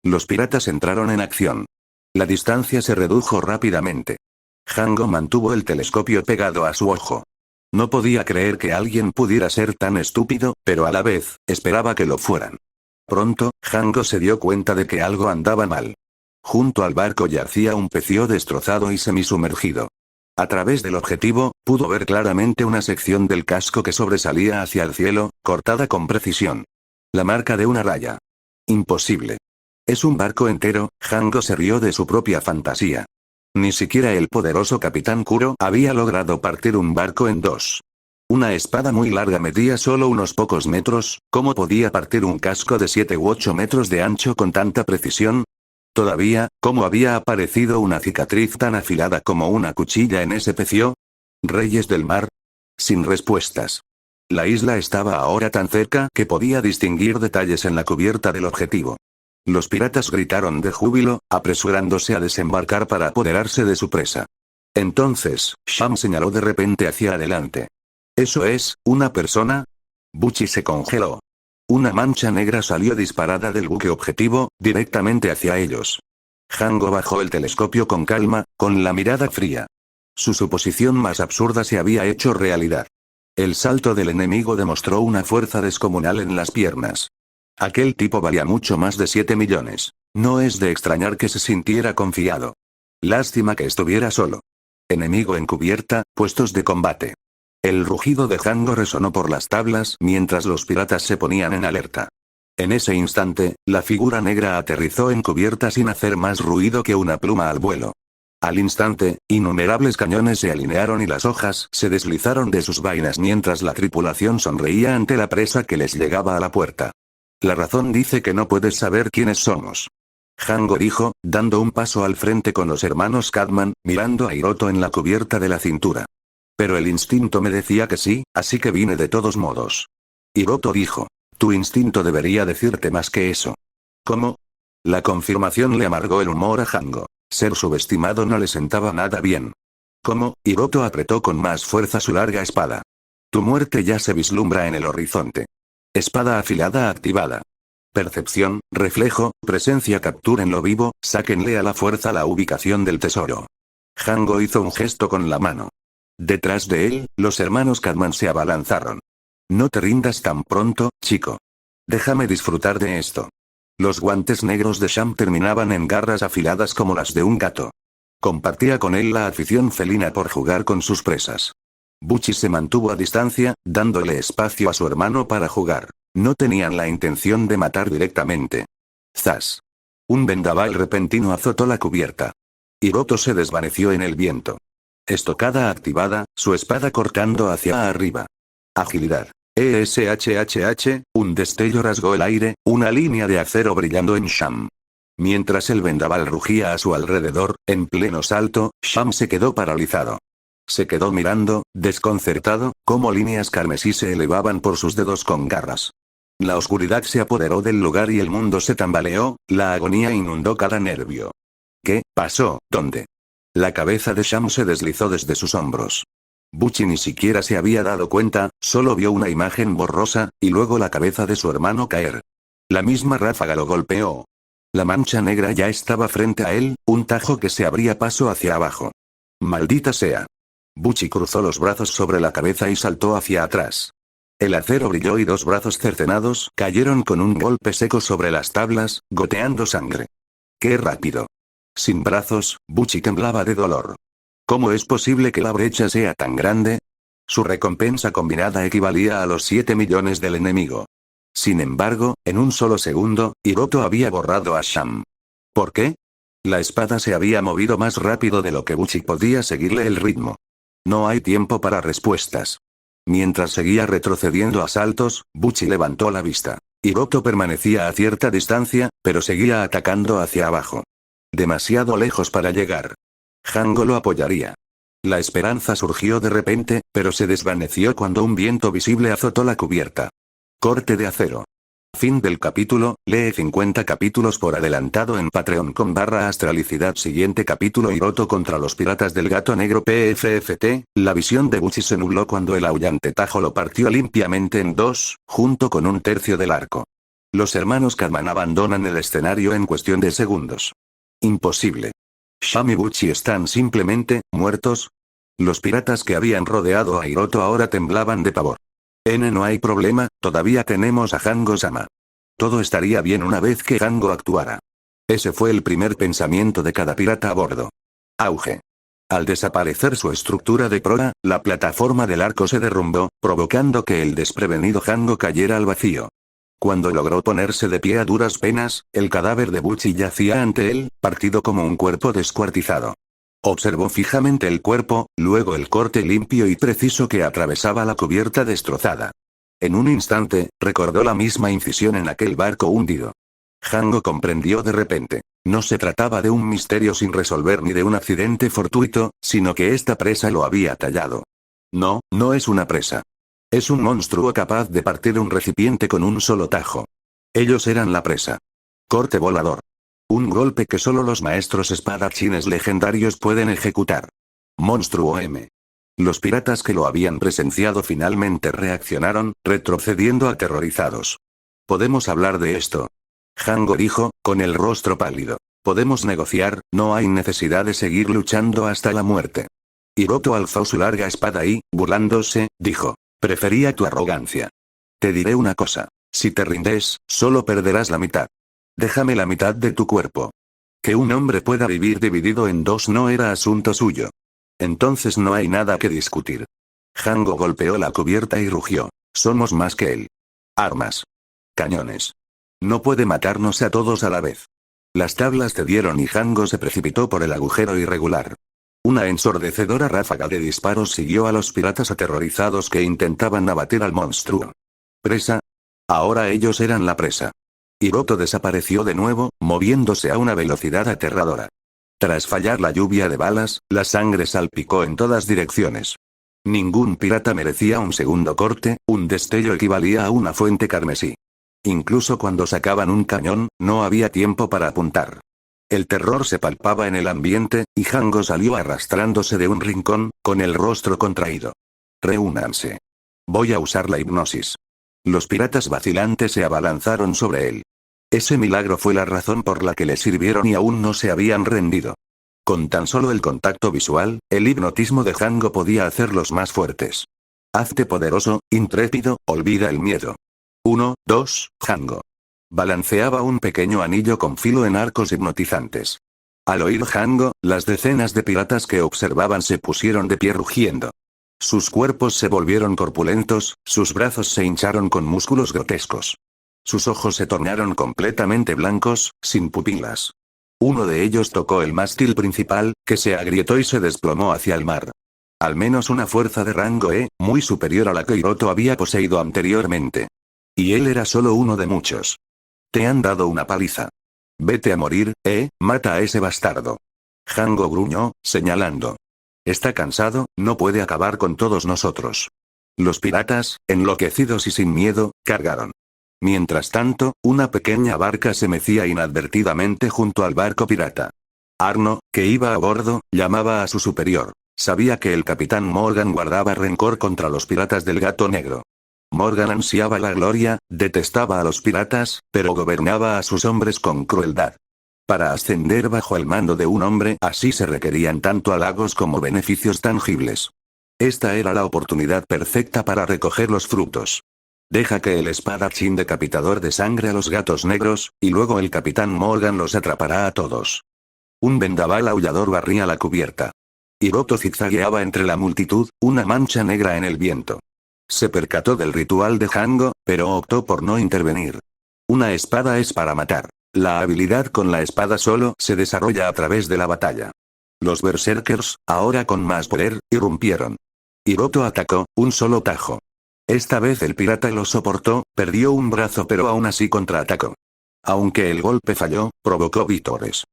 Los piratas entraron en acción. La distancia se redujo rápidamente. Django mantuvo el telescopio pegado a su ojo. No podía creer que alguien pudiera ser tan estúpido, pero a la vez, esperaba que lo fueran. Pronto, Django se dio cuenta de que algo andaba mal. Junto al barco yacía un pecio destrozado y semisumergido. A través del objetivo, pudo ver claramente una sección del casco que sobresalía hacia el cielo, cortada con precisión. La marca de una raya. Imposible. Es un barco entero. Django se rió de su propia fantasía. Ni siquiera el poderoso Capitán Kuro había logrado partir un barco en dos. Una espada muy larga medía solo unos pocos metros. ¿Cómo podía partir un casco de 7 u 8 metros de ancho con tanta precisión? Todavía, ¿cómo había aparecido una cicatriz tan afilada como una cuchilla en ese pecio? ¿Reyes del mar? Sin respuestas. La isla estaba ahora tan cerca que podía distinguir detalles en la cubierta del objetivo. Los piratas gritaron de júbilo, apresurándose a desembarcar para apoderarse de su presa. Entonces, Sham señaló de repente hacia adelante. ¿Eso es, una persona? Buchi se congeló. Una mancha negra salió disparada del buque objetivo, directamente hacia ellos. Django bajó el telescopio con calma, con la mirada fría. Su suposición más absurda se había hecho realidad. El salto del enemigo demostró una fuerza descomunal en las piernas. Aquel tipo valía mucho más de 7 millones. No es de extrañar que se sintiera confiado. Lástima que estuviera solo. Enemigo en cubierta, puestos de combate. El rugido de Django resonó por las tablas mientras los piratas se ponían en alerta. En ese instante, la figura negra aterrizó en cubierta sin hacer más ruido que una pluma al vuelo. Al instante, innumerables cañones se alinearon y las hojas se deslizaron de sus vainas mientras la tripulación sonreía ante la presa que les llegaba a la puerta. La razón dice que no puedes saber quiénes somos. Django dijo, dando un paso al frente con los hermanos Cadman, mirando a Hiroto en la cubierta de la cintura. Pero el instinto me decía que sí, así que vine de todos modos. Hiroto dijo. Tu instinto debería decirte más que eso. ¿Cómo? La confirmación le amargó el humor a Django. Ser subestimado no le sentaba nada bien. ¿Cómo? Hiroto apretó con más fuerza su larga espada. Tu muerte ya se vislumbra en el horizonte. Espada afilada activada. Percepción, reflejo, presencia, captura en lo vivo, sáquenle a la fuerza la ubicación del tesoro. Django hizo un gesto con la mano. Detrás de él, los hermanos Cadman se abalanzaron. No te rindas tan pronto, chico. Déjame disfrutar de esto. Los guantes negros de Sham terminaban en garras afiladas como las de un gato. Compartía con él la afición felina por jugar con sus presas. Buchi se mantuvo a distancia, dándole espacio a su hermano para jugar. No tenían la intención de matar directamente. ¡Zas! Un vendaval repentino azotó la cubierta. Hiroto se desvaneció en el viento. Estocada activada, su espada cortando hacia arriba. Agilidad. ESHHH, un destello rasgó el aire, una línea de acero brillando en Sham. Mientras el vendaval rugía a su alrededor, en pleno salto, Sham se quedó paralizado. Se quedó mirando, desconcertado, cómo líneas carmesí se elevaban por sus dedos con garras. La oscuridad se apoderó del lugar y el mundo se tambaleó, la agonía inundó cada nervio. ¿Qué pasó? ¿Dónde? La cabeza de Sham se deslizó desde sus hombros. Buchi ni siquiera se había dado cuenta, solo vio una imagen borrosa, y luego la cabeza de su hermano caer. La misma ráfaga lo golpeó. La mancha negra ya estaba frente a él, un tajo que se abría paso hacia abajo. ¡Maldita sea! Buchi cruzó los brazos sobre la cabeza y saltó hacia atrás. El acero brilló y dos brazos cercenados cayeron con un golpe seco sobre las tablas, goteando sangre. ¡Qué rápido! Sin brazos, Butchie temblaba de dolor. ¿Cómo es posible que la brecha sea tan grande? Su recompensa combinada equivalía a los 7 millones del enemigo. Sin embargo, en un solo segundo, Hiroto había borrado a Sham. ¿Por qué? La espada se había movido más rápido de lo que Butchie podía seguirle el ritmo. No hay tiempo para respuestas. Mientras seguía retrocediendo a saltos, Butchie levantó la vista. Hiroto permanecía a cierta distancia, pero seguía atacando hacia abajo. Demasiado lejos para llegar. Hango lo apoyaría. La esperanza surgió de repente, pero se desvaneció cuando un viento visible azotó la cubierta. Corte de acero. Fin del capítulo. Lee 50 capítulos por adelantado en Patreon.com/astralicidad. Siguiente capítulo: Hiroto contra los piratas del gato negro. PFFT. La visión de Butchie se nubló cuando el aullante tajo lo partió limpiamente en dos, junto con un tercio del arco. Los hermanos Cadman abandonan el escenario en cuestión de segundos. Imposible. Sham y Butchie están simplemente muertos. Los piratas que habían rodeado a Hiroto ahora temblaban de pavor. No hay problema, todavía tenemos a Hango-sama. Todo estaría bien una vez que Hango actuara. Ese fue el primer pensamiento de cada pirata a bordo. Auge. Al desaparecer su estructura de proa, la plataforma del arco se derrumbó, provocando que el desprevenido Hango cayera al vacío. Cuando logró ponerse de pie a duras penas, el cadáver de Butchie yacía ante él, partido como un cuerpo descuartizado. Observó fijamente el cuerpo, luego el corte limpio y preciso que atravesaba la cubierta destrozada. En un instante, recordó la misma incisión en aquel barco hundido. Hango comprendió de repente. No se trataba de un misterio sin resolver ni de un accidente fortuito, sino que esta presa lo había tallado. No, no es una presa. Es un monstruo capaz de partir un recipiente con un solo tajo. Ellos eran la presa. Corte volador. Un golpe que solo los maestros espadachines legendarios pueden ejecutar. Monstruo M. Los piratas que lo habían presenciado finalmente reaccionaron, retrocediendo aterrorizados. ¿Podemos hablar de esto? Hango dijo, con el rostro pálido. Podemos negociar, no hay necesidad de seguir luchando hasta la muerte. Hiroto alzó su larga espada y, burlándose, dijo. Prefería tu arrogancia. Te diré una cosa. Si te rindes, solo perderás la mitad. Déjame la mitad de tu cuerpo. Que un hombre pueda vivir dividido en dos no era asunto suyo. Entonces no hay nada que discutir. Hango golpeó la cubierta y rugió. Somos más que él. Armas. Cañones. No puede matarnos a todos a la vez. Las tablas cedieron y Hango se precipitó por el agujero irregular. Una ensordecedora ráfaga de disparos siguió a los piratas aterrorizados que intentaban abatir al monstruo. ¿Presa? Ahora ellos eran la presa. Hiroto desapareció de nuevo, moviéndose a una velocidad aterradora. Tras fallar la lluvia de balas, la sangre salpicó en todas direcciones. Ningún pirata merecía un segundo corte, un destello equivalía a una fuente carmesí. Incluso cuando sacaban un cañón, no había tiempo para apuntar. El terror se palpaba en el ambiente, y Hango salió arrastrándose de un rincón, con el rostro contraído. Reúnanse. Voy a usar la hipnosis. Los piratas vacilantes se abalanzaron sobre él. Ese milagro fue la razón por la que le sirvieron y aún no se habían rendido. Con tan solo el contacto visual, el hipnotismo de Hango podía hacerlos más fuertes. Hazte poderoso, intrépido, olvida el miedo. 1, 2, Hango. Balanceaba un pequeño anillo con filo en arcos hipnotizantes. Al oír Hango, las decenas de piratas que observaban se pusieron de pie rugiendo. Sus cuerpos se volvieron corpulentos, sus brazos se hincharon con músculos grotescos. Sus ojos se tornaron completamente blancos, sin pupilas. Uno de ellos tocó el mástil principal, que se agrietó y se desplomó hacia el mar. Al menos una fuerza de rango muy superior a la que Hiroto había poseído anteriormente. Y él era solo uno de muchos. Te han dado una paliza. Vete a morir, mata a ese bastardo. Hango gruñó, señalando. Está cansado, no puede acabar con todos nosotros. Los piratas, enloquecidos y sin miedo, cargaron. Mientras tanto, una pequeña barca se mecía inadvertidamente junto al barco pirata. Arno, que iba a bordo, llamaba a su superior. Sabía que el capitán Morgan guardaba rencor contra los piratas del gato negro. Morgan ansiaba la gloria, detestaba a los piratas, pero gobernaba a sus hombres con crueldad. Para ascender bajo el mando de un hombre así se requerían tanto halagos como beneficios tangibles. Esta era la oportunidad perfecta para recoger los frutos. Deja que el espadachín decapitador desangre a los gatos negros, y luego el capitán Morgan los atrapará a todos. Un vendaval aullador barría la cubierta. Hiroto zigzagueaba entre la multitud, una mancha negra en el viento. Se percató del ritual de Hango, pero optó por no intervenir. Una espada es para matar. La habilidad con la espada solo se desarrolla a través de la batalla. Los berserkers, ahora con más poder, irrumpieron. Hiroto atacó, un solo tajo. Esta vez el pirata lo soportó, perdió un brazo pero aún así contraatacó. Aunque el golpe falló, provocó vítores.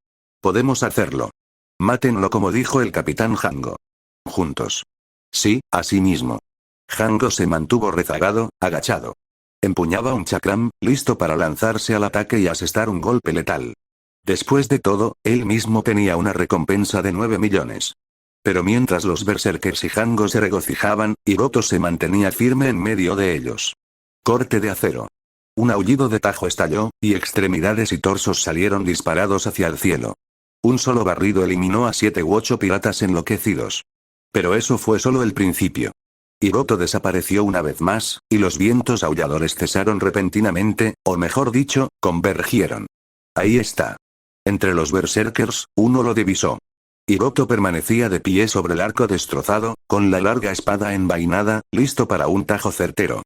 Podemos hacerlo. Mátenlo como dijo el capitán Hango. Juntos. Sí, así mismo. Hango se mantuvo rezagado, agachado. Empuñaba un chakram, listo para lanzarse al ataque y asestar un golpe letal. Después de todo, él mismo tenía una recompensa de 9 millones. Pero mientras los berserkers y Hango se regocijaban, Hiroto se mantenía firme en medio de ellos. Corte de acero. Un aullido de tajo estalló, y extremidades y torsos salieron disparados hacia el cielo. Un solo barrido eliminó a 7 u 8 piratas enloquecidos. Pero eso fue solo el principio. Hiroto desapareció una vez más, y los vientos aulladores cesaron repentinamente, o mejor dicho, convergieron. Ahí está. Entre los berserkers, uno lo divisó. Hiroto permanecía de pie sobre el arco destrozado, con la larga espada envainada, listo para un tajo certero.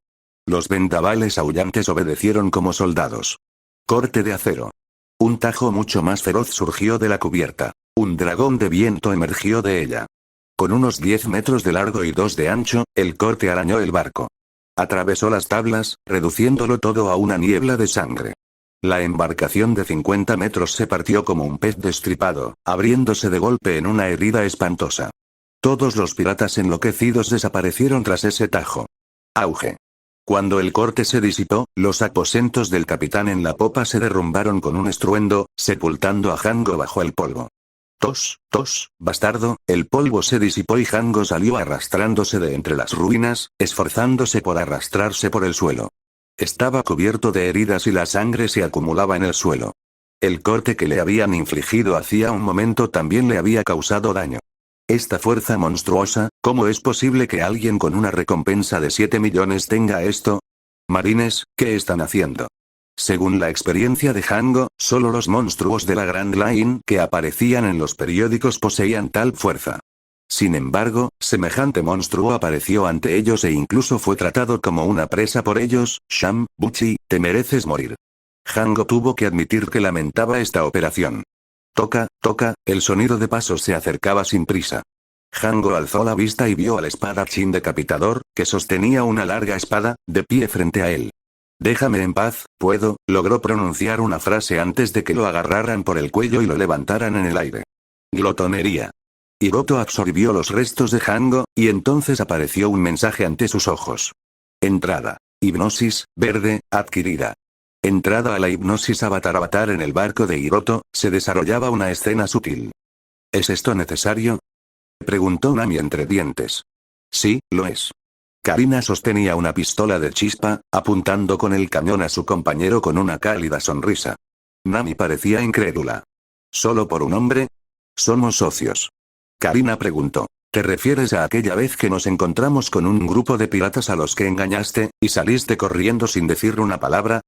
Los vendavales aullantes obedecieron como soldados. Corte de acero. Un tajo mucho más feroz surgió de la cubierta. Un dragón de viento emergió de ella. Con unos 10 metros de largo y 2 de ancho, el corte arañó el barco. Atravesó las tablas, reduciéndolo todo a una niebla de sangre. La embarcación de 50 metros se partió como un pez destripado, abriéndose de golpe en una herida espantosa. Todos los piratas enloquecidos desaparecieron tras ese tajo. Auge. Cuando el corte se disipó, los aposentos del capitán en la popa se derrumbaron con un estruendo, sepultando a Hango bajo el polvo. Tos, bastardo, el polvo se disipó y Hango salió arrastrándose de entre las ruinas, esforzándose por arrastrarse por el suelo. Estaba cubierto de heridas y la sangre se acumulaba en el suelo. El corte que le habían infligido hacía un momento también le había causado daño. Esta fuerza monstruosa, ¿cómo es posible que alguien con una recompensa de 7 millones tenga esto? Marines, ¿qué están haciendo? Según la experiencia de Hango, solo los monstruos de la Grand Line que aparecían en los periódicos poseían tal fuerza. Sin embargo, semejante monstruo apareció ante ellos e incluso fue tratado como una presa por ellos. Sham, Buchi, te mereces morir. Hango tuvo que admitir que lamentaba esta operación. Toca, el sonido de pasos se acercaba sin prisa. Hango alzó la vista y vio al espadachín decapitador, que sostenía una larga espada, de pie frente a él. Déjame en paz, logró pronunciar una frase antes de que lo agarraran por el cuello y lo levantaran en el aire. Glotonería. Hiroto absorbió los restos de Hango, y entonces apareció un mensaje ante sus ojos. Entrada. Hipnosis, verde, adquirida. Entrada a la hipnosis avatar en el barco de Hiroto, se desarrollaba una escena sutil. ¿Es esto necesario? Preguntó Nami entre dientes. Sí, lo es. Karina sostenía una pistola de chispa, apuntando con el cañón a su compañero con una cálida sonrisa. Nami parecía incrédula. ¿Solo por un hombre? Somos socios. Karina preguntó. ¿Te refieres a aquella vez que nos encontramos con un grupo de piratas a los que engañaste, y saliste corriendo sin decir una palabra?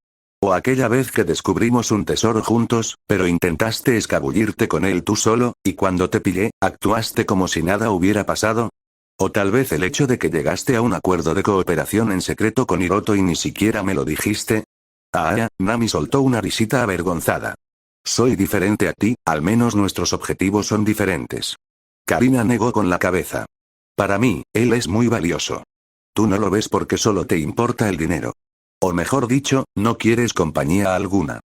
¿O aquella vez que descubrimos un tesoro juntos, pero intentaste escabullirte con él tú solo, y cuando te pillé, actuaste como si nada hubiera pasado? ¿O tal vez el hecho de que llegaste a un acuerdo de cooperación en secreto con Hiroto y ni siquiera me lo dijiste? Nami soltó una risita avergonzada. Soy diferente a ti, al menos nuestros objetivos son diferentes. Karina negó con la cabeza. Para mí, él es muy valioso. Tú no lo ves porque solo te importa el dinero. O mejor dicho, no quieres compañía alguna.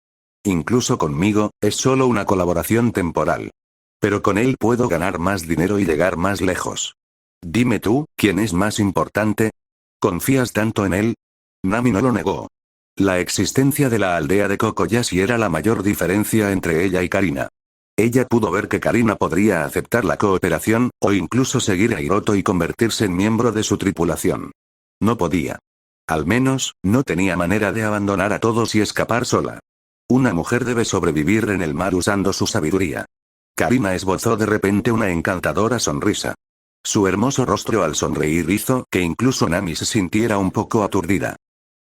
Incluso conmigo, es solo una colaboración temporal. Pero con él puedo ganar más dinero y llegar más lejos. Dime tú, ¿quién es más importante? ¿Confías tanto en él? Nami no lo negó. La existencia de la aldea de Kokoyashi era la mayor diferencia entre ella y Karina. Ella pudo ver que Karina podría aceptar la cooperación, o incluso seguir a Hiroto y convertirse en miembro de su tripulación. No podía. Al menos, no tenía manera de abandonar a todos y escapar sola. Una mujer debe sobrevivir en el mar usando su sabiduría. Karina esbozó de repente una encantadora sonrisa. Su hermoso rostro al sonreír hizo que incluso Nami se sintiera un poco aturdida.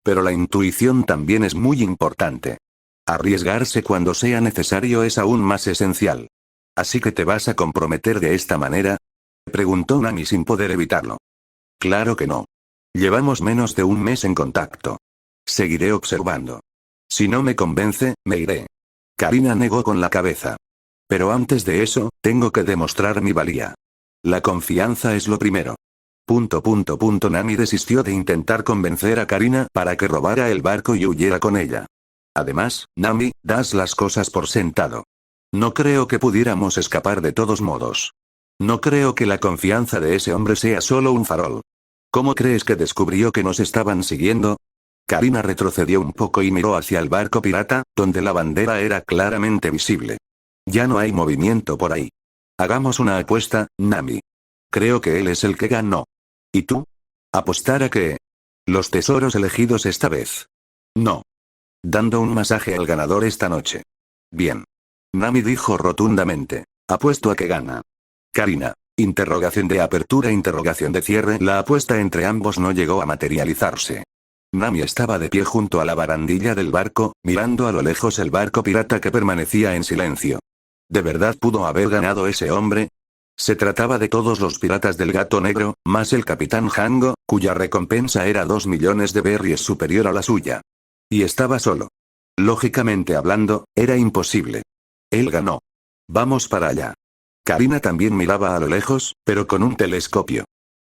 Pero la intuición también es muy importante. Arriesgarse cuando sea necesario es aún más esencial. ¿Así que te vas a comprometer de esta manera?, preguntó Nami sin poder evitarlo. Claro que no. Llevamos menos de un mes en contacto. Seguiré observando. Si no me convence, me iré. Karina negó con la cabeza. Pero antes de eso, tengo que demostrar mi valía. La confianza es lo primero. Nami desistió de intentar convencer a Karina para que robara el barco y huyera con ella. Además, Nami, das las cosas por sentado. No creo que pudiéramos escapar de todos modos. No creo que la confianza de ese hombre sea solo un farol. ¿Cómo crees que descubrió que nos estaban siguiendo? Karina retrocedió un poco y miró hacia el barco pirata, donde la bandera era claramente visible. Ya no hay movimiento por ahí. Hagamos una apuesta, Nami. Creo que él es el que ganó. ¿Y tú? ¿Apostar a qué? Los tesoros elegidos esta vez. No. Dando un masaje al ganador esta noche. Bien. Nami dijo rotundamente. Apuesto a que gana. Karina. Interrogación de apertura, interrogación de cierre. La apuesta entre ambos no llegó a materializarse. Nami estaba de pie junto a la barandilla del barco, mirando a lo lejos el barco pirata que permanecía en silencio. ¿De verdad pudo haber ganado ese hombre? Se trataba de todos los piratas del Gato Negro, más el capitán Hango, cuya recompensa era 2 millones de berries superior a la suya. Y estaba solo. Lógicamente hablando, era imposible. Él ganó. Vamos para allá. Karina también miraba a lo lejos, pero con un telescopio.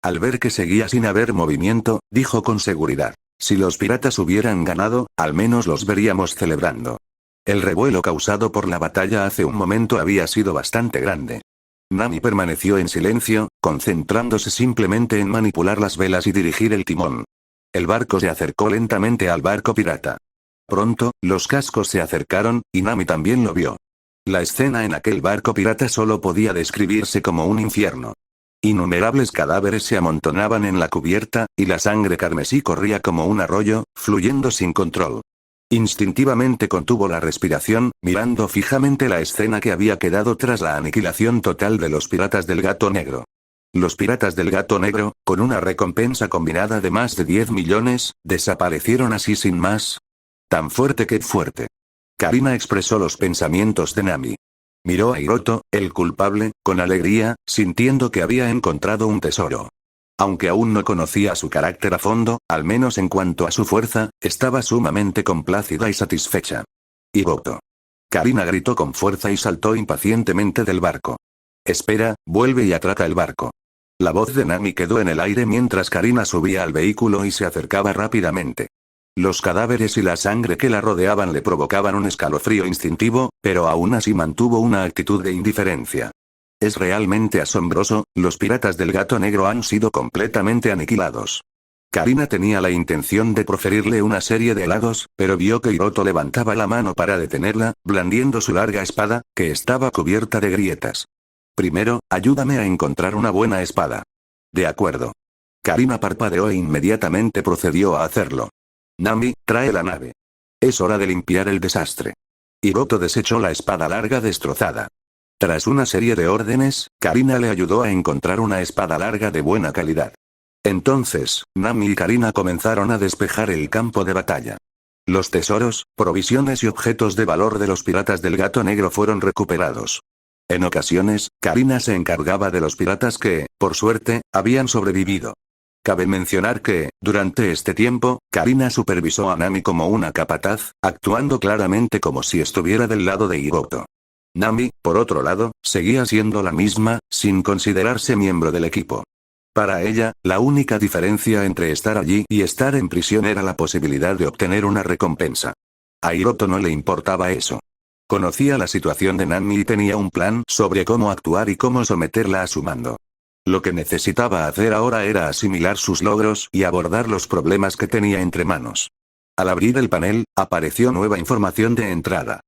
Al ver que seguía sin haber movimiento, dijo con seguridad. Si los piratas hubieran ganado, al menos los veríamos celebrando. El revuelo causado por la batalla hace un momento había sido bastante grande. Nami permaneció en silencio, concentrándose simplemente en manipular las velas y dirigir el timón. El barco se acercó lentamente al barco pirata. Pronto, los cascos se acercaron, y Nami también lo vio. La escena en aquel barco pirata solo podía describirse como un infierno. Innumerables cadáveres se amontonaban en la cubierta, y la sangre carmesí corría como un arroyo, fluyendo sin control. Instintivamente contuvo la respiración, mirando fijamente la escena que había quedado tras la aniquilación total de los piratas del Gato Negro. Los piratas del Gato Negro, con una recompensa combinada de más de 10 millones, desaparecieron así sin más. Tan fuerte que fuerte. Karina expresó los pensamientos de Nami. Miró a Hiroto, el culpable, con alegría, sintiendo que había encontrado un tesoro. Aunque aún no conocía su carácter a fondo, al menos en cuanto a su fuerza, estaba sumamente complacida y satisfecha. Hiroto. Karina gritó con fuerza y saltó impacientemente del barco. Espera, vuelve y atraca el barco. La voz de Nami quedó en el aire mientras Karina subía al vehículo y se acercaba rápidamente. Los cadáveres y la sangre que la rodeaban le provocaban un escalofrío instintivo, pero aún así mantuvo una actitud de indiferencia. Es realmente asombroso, los piratas del Gato Negro han sido completamente aniquilados. Karina tenía la intención de proferirle una serie de halagos, pero vio que Hiroto levantaba la mano para detenerla, blandiendo su larga espada, que estaba cubierta de grietas. Primero, ayúdame a encontrar una buena espada. De acuerdo. Karina parpadeó e inmediatamente procedió a hacerlo. Nami, trae la nave. Es hora de limpiar el desastre. Hiroto desechó la espada larga destrozada. Tras una serie de órdenes, Karina le ayudó a encontrar una espada larga de buena calidad. Entonces, Nami y Karina comenzaron a despejar el campo de batalla. Los tesoros, provisiones y objetos de valor de los piratas del Gato Negro fueron recuperados. En ocasiones, Karina se encargaba de los piratas que, por suerte, habían sobrevivido. Cabe mencionar que, durante este tiempo, Karina supervisó a Nami como una capataz, actuando claramente como si estuviera del lado de Hiroto. Nami, por otro lado, seguía siendo la misma, sin considerarse miembro del equipo. Para ella, la única diferencia entre estar allí y estar en prisión era la posibilidad de obtener una recompensa. A Hiroto no le importaba eso. Conocía la situación de Nami y tenía un plan sobre cómo actuar y cómo someterla a su mando. Lo que necesitaba hacer ahora era asimilar sus logros y abordar los problemas que tenía entre manos. Al abrir el panel, apareció nueva información de entrada.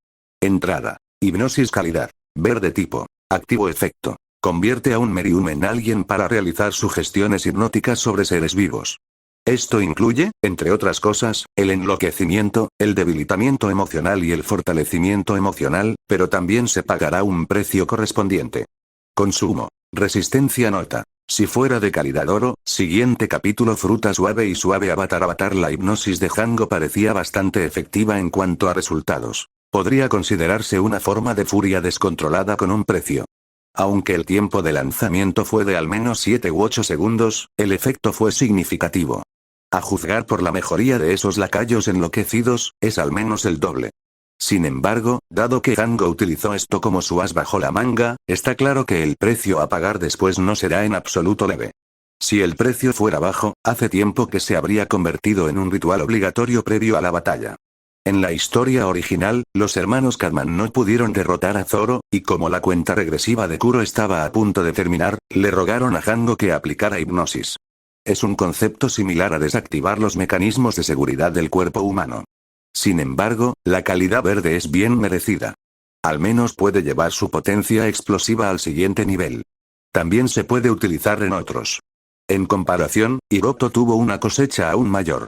Entrada. Hipnosis calidad. Verde tipo. Activo efecto. Convierte a un medium en alguien para realizar sugestiones hipnóticas sobre seres vivos. Esto incluye, entre otras cosas, el enloquecimiento, el debilitamiento emocional y el fortalecimiento emocional, pero también se pagará un precio correspondiente. Consumo. Resistencia nota. Si fuera de calidad oro, siguiente capítulo fruta suave y suave avatar. La hipnosis de Django parecía bastante efectiva en cuanto a resultados. Podría considerarse una forma de furia descontrolada con un precio. Aunque el tiempo de lanzamiento fue de al menos 7 u 8 segundos, el efecto fue significativo. A juzgar por la mejoría de esos lacayos enloquecidos, es al menos el doble. Sin embargo, dado que Django utilizó esto como su as bajo la manga, está claro que el precio a pagar después no será en absoluto leve. Si el precio fuera bajo, hace tiempo que se habría convertido en un ritual obligatorio previo a la batalla. En la historia original, los hermanos Cartman no pudieron derrotar a Zoro, y como la cuenta regresiva de Kuro estaba a punto de terminar, le rogaron a Django que aplicara hipnosis. Es un concepto similar a desactivar los mecanismos de seguridad del cuerpo humano. Sin embargo, la calidad verde es bien merecida. Al menos puede llevar su potencia explosiva al siguiente nivel. También se puede utilizar en otros. En comparación, Hiroto tuvo una cosecha aún mayor.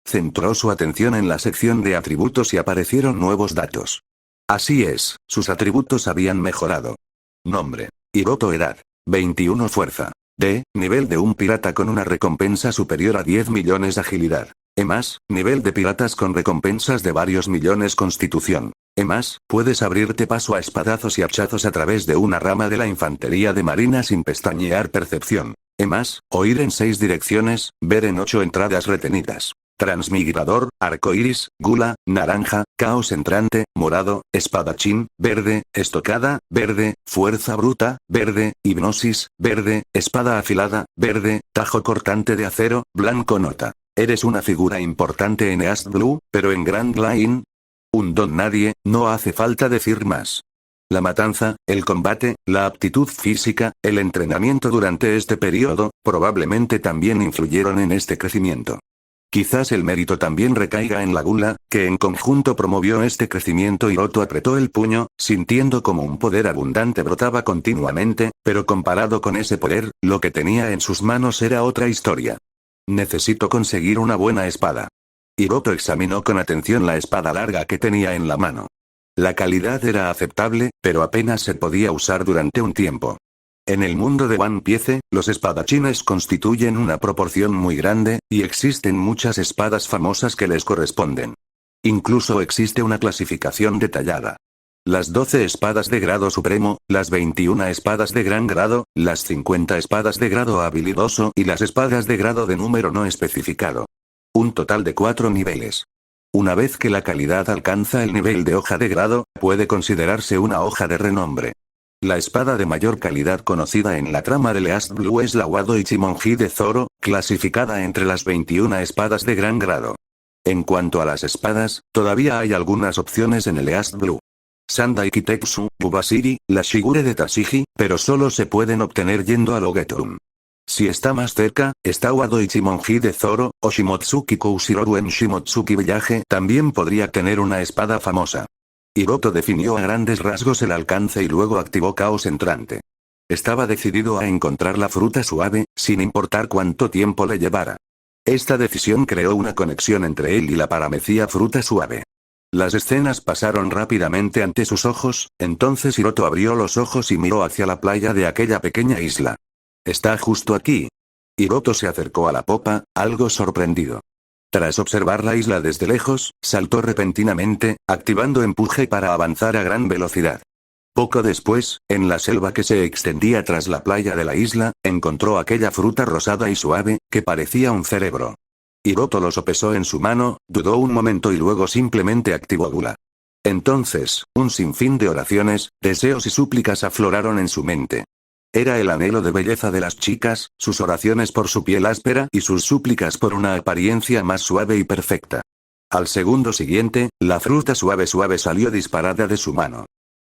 Centró su atención en la sección de atributos y aparecieron nuevos datos. Así es, sus atributos habían mejorado. Nombre: Hiroto. Edad: 21. Fuerza: D, nivel de un pirata con una recompensa superior a 10 millones. Agilidad: E+, nivel de piratas con recompensas de varios millones. Constitución: E+, puedes abrirte paso a espadazos y hachazos a través de una rama de la infantería de marina sin pestañear. Percepción: E+, oír en 6 direcciones, ver en 8 entradas retenidas. Transmigrador, arcoíris, gula, naranja, caos entrante, morado, espadachín, verde, estocada, verde, fuerza bruta, verde, hipnosis, verde, espada afilada, verde, tajo cortante de acero, blanco. Nota: eres una figura importante en East Blue, pero en Grand Line, un don nadie, no hace falta decir más. La matanza, el combate, la aptitud física, el entrenamiento durante este periodo, probablemente también influyeron en este crecimiento. Quizás el mérito también recaiga en la gula, que en conjunto promovió este crecimiento. Hiroto apretó el puño, sintiendo como un poder abundante brotaba continuamente, pero comparado con ese poder, lo que tenía en sus manos era otra historia. Necesito conseguir una buena espada. Hiroto examinó con atención la espada larga que tenía en la mano. La calidad era aceptable, pero apenas se podía usar durante un tiempo. En el mundo de One Piece, los espadachines constituyen una proporción muy grande, y existen muchas espadas famosas que les corresponden. Incluso existe una clasificación detallada. Las 12 espadas de grado supremo, las 21 espadas de gran grado, las 50 espadas de grado habilidoso y las espadas de grado de número no especificado. Un total de 4 niveles. Una vez que la calidad alcanza el nivel de hoja de grado, puede considerarse una hoja de renombre. La espada de mayor calidad conocida en la trama de East Blue es la Wado Ichimonji de Zoro, clasificada entre las 21 espadas de gran grado. En cuanto a las espadas, todavía hay algunas opciones en el East Blue. Sandai Kitetsu, Bubasiri, la Shigure de Tashigi, pero solo se pueden obtener yendo a Logetum. Si está más cerca, está Wado Ichimonji de Zoro, o Shimotsuki Koushiroru en Shimotsuki Village también podría tener una espada famosa. Hiroto definió a grandes rasgos el alcance y luego activó caos entrante. Estaba decidido a encontrar la fruta suave, sin importar cuánto tiempo le llevara. Esta decisión creó una conexión entre él y la paramecía fruta suave. Las escenas pasaron rápidamente ante sus ojos, entonces Hiroto abrió los ojos y miró hacia la playa de aquella pequeña isla. «Está justo aquí». Hiroto se acercó a la popa, algo sorprendido. Tras observar la isla desde lejos, saltó repentinamente, activando empuje para avanzar a gran velocidad. Poco después, en la selva que se extendía tras la playa de la isla, encontró aquella fruta rosada y suave, que parecía un cerebro. Hiroto lo sopesó en su mano, dudó un momento y luego simplemente activó gula. Entonces, un sinfín de oraciones, deseos y súplicas afloraron en su mente. Era el anhelo de belleza de las chicas, sus oraciones por su piel áspera y sus súplicas por una apariencia más suave y perfecta. Al segundo siguiente, la fruta suave salió disparada de su mano.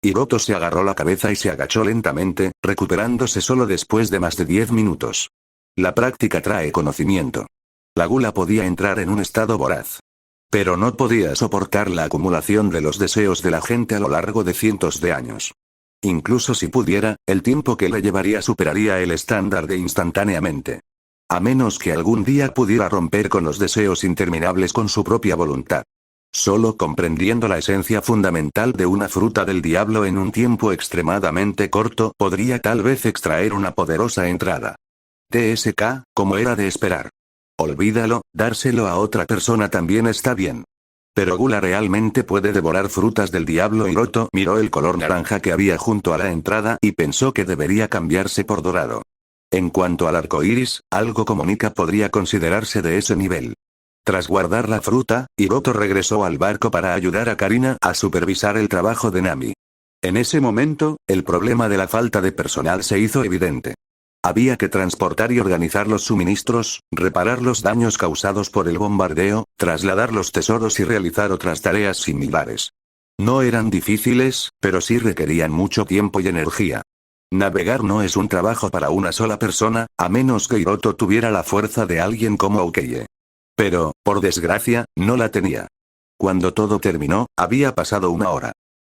Hiroto se agarró la cabeza y se agachó lentamente, recuperándose solo después de más de 10 minutos. La práctica trae conocimiento. La gula podía entrar en un estado voraz. Pero no podía soportar la acumulación de los deseos de la gente a lo largo de cientos de años. Incluso si pudiera, el tiempo que le llevaría superaría el estándar de instantáneamente. A menos que algún día pudiera romper con los deseos interminables con su propia voluntad. Solo comprendiendo la esencia fundamental de una fruta del diablo en un tiempo extremadamente corto podría tal vez extraer una poderosa entrada. TSK, como era de esperar. Olvídalo, dárselo a otra persona también está bien. Pero Gula realmente puede devorar frutas del diablo. Hiroto miró el color naranja que había junto a la entrada y pensó que debería cambiarse por dorado. En cuanto al arco iris, algo como Nika podría considerarse de ese nivel. Tras guardar la fruta, Hiroto regresó al barco para ayudar a Karina a supervisar el trabajo de Nami. En ese momento, el problema de la falta de personal se hizo evidente. Había que transportar y organizar los suministros, reparar los daños causados por el bombardeo, trasladar los tesoros y realizar otras tareas similares. No eran difíciles, pero sí requerían mucho tiempo y energía. Navegar no es un trabajo para una sola persona, a menos que Hiroto tuviera la fuerza de alguien como Aokeye. Pero, por desgracia, no la tenía. Cuando todo terminó, había pasado una hora.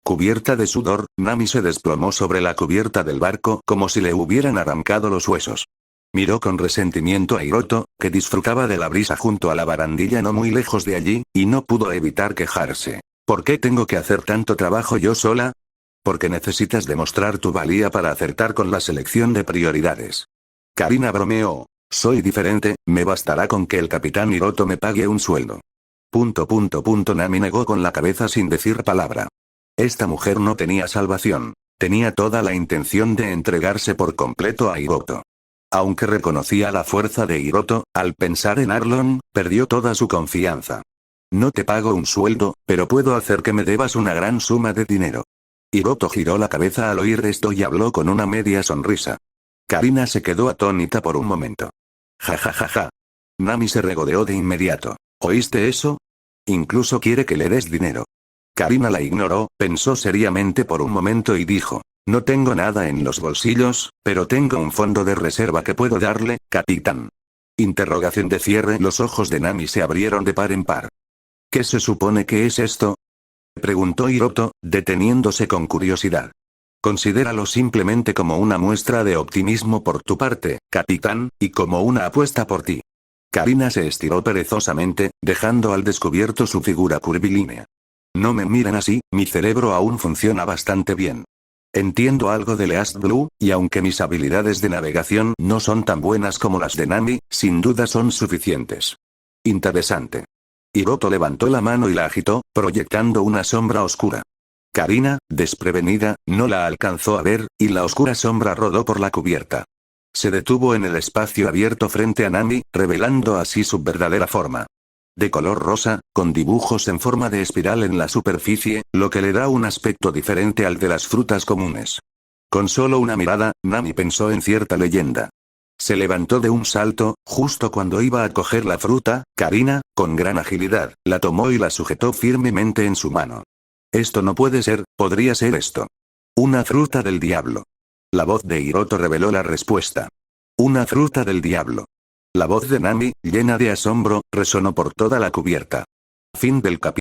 Cubierta de sudor, Nami se desplomó sobre la cubierta del barco como si le hubieran arrancado los huesos. Miró con resentimiento a Hiroto, que disfrutaba de la brisa junto a la barandilla no muy lejos de allí, y no pudo evitar quejarse. ¿Por qué tengo que hacer tanto trabajo yo sola? Porque necesitas demostrar tu valía para acertar con la selección de prioridades. Karina bromeó. Soy diferente, me bastará con que el capitán Hiroto me pague un sueldo. Nami negó con la cabeza sin decir palabra. Esta mujer no tenía salvación. Tenía toda la intención de entregarse por completo a Hiroto. Aunque reconocía la fuerza de Hiroto, al pensar en Arlong, perdió toda su confianza. No te pago un sueldo, pero puedo hacer que me debas una gran suma de dinero. Hiroto giró la cabeza al oír esto y habló con una media sonrisa. Karina se quedó atónita por un momento. Ja ja ja ja. Nami se regodeó de inmediato. ¿Oíste eso? Incluso quiere que le des dinero. Karina la ignoró, pensó seriamente por un momento y dijo, no tengo nada en los bolsillos, pero tengo un fondo de reserva que puedo darle, capitán. Interrogación de cierre. Los ojos de Nami se abrieron de par en par. ¿Qué se supone que es esto? Preguntó Hiroto, deteniéndose con curiosidad. Considéralo simplemente como una muestra de optimismo por tu parte, capitán, y como una apuesta por ti. Karina se estiró perezosamente, dejando al descubierto su figura curvilínea. No me miran así, mi cerebro aún funciona bastante bien. Entiendo algo de East Blue, y aunque mis habilidades de navegación no son tan buenas como las de Nami, sin duda son suficientes. Interesante. Hiroto levantó la mano y la agitó, proyectando una sombra oscura. Karina, desprevenida, no la alcanzó a ver, y la oscura sombra rodó por la cubierta. Se detuvo en el espacio abierto frente a Nami, revelando así su verdadera forma. De color rosa, con dibujos en forma de espiral en la superficie, lo que le da un aspecto diferente al de las frutas comunes. Con solo una mirada, Nami pensó en cierta leyenda. Se levantó de un salto, justo cuando iba a coger la fruta, Karina, con gran agilidad, la tomó y la sujetó firmemente en su mano. Esto no puede ser, podría ser esto. Una fruta del diablo. La voz de Hiroto reveló la respuesta. Una fruta del diablo. La voz de Nami, llena de asombro, resonó por toda la cubierta. Fin del capítulo.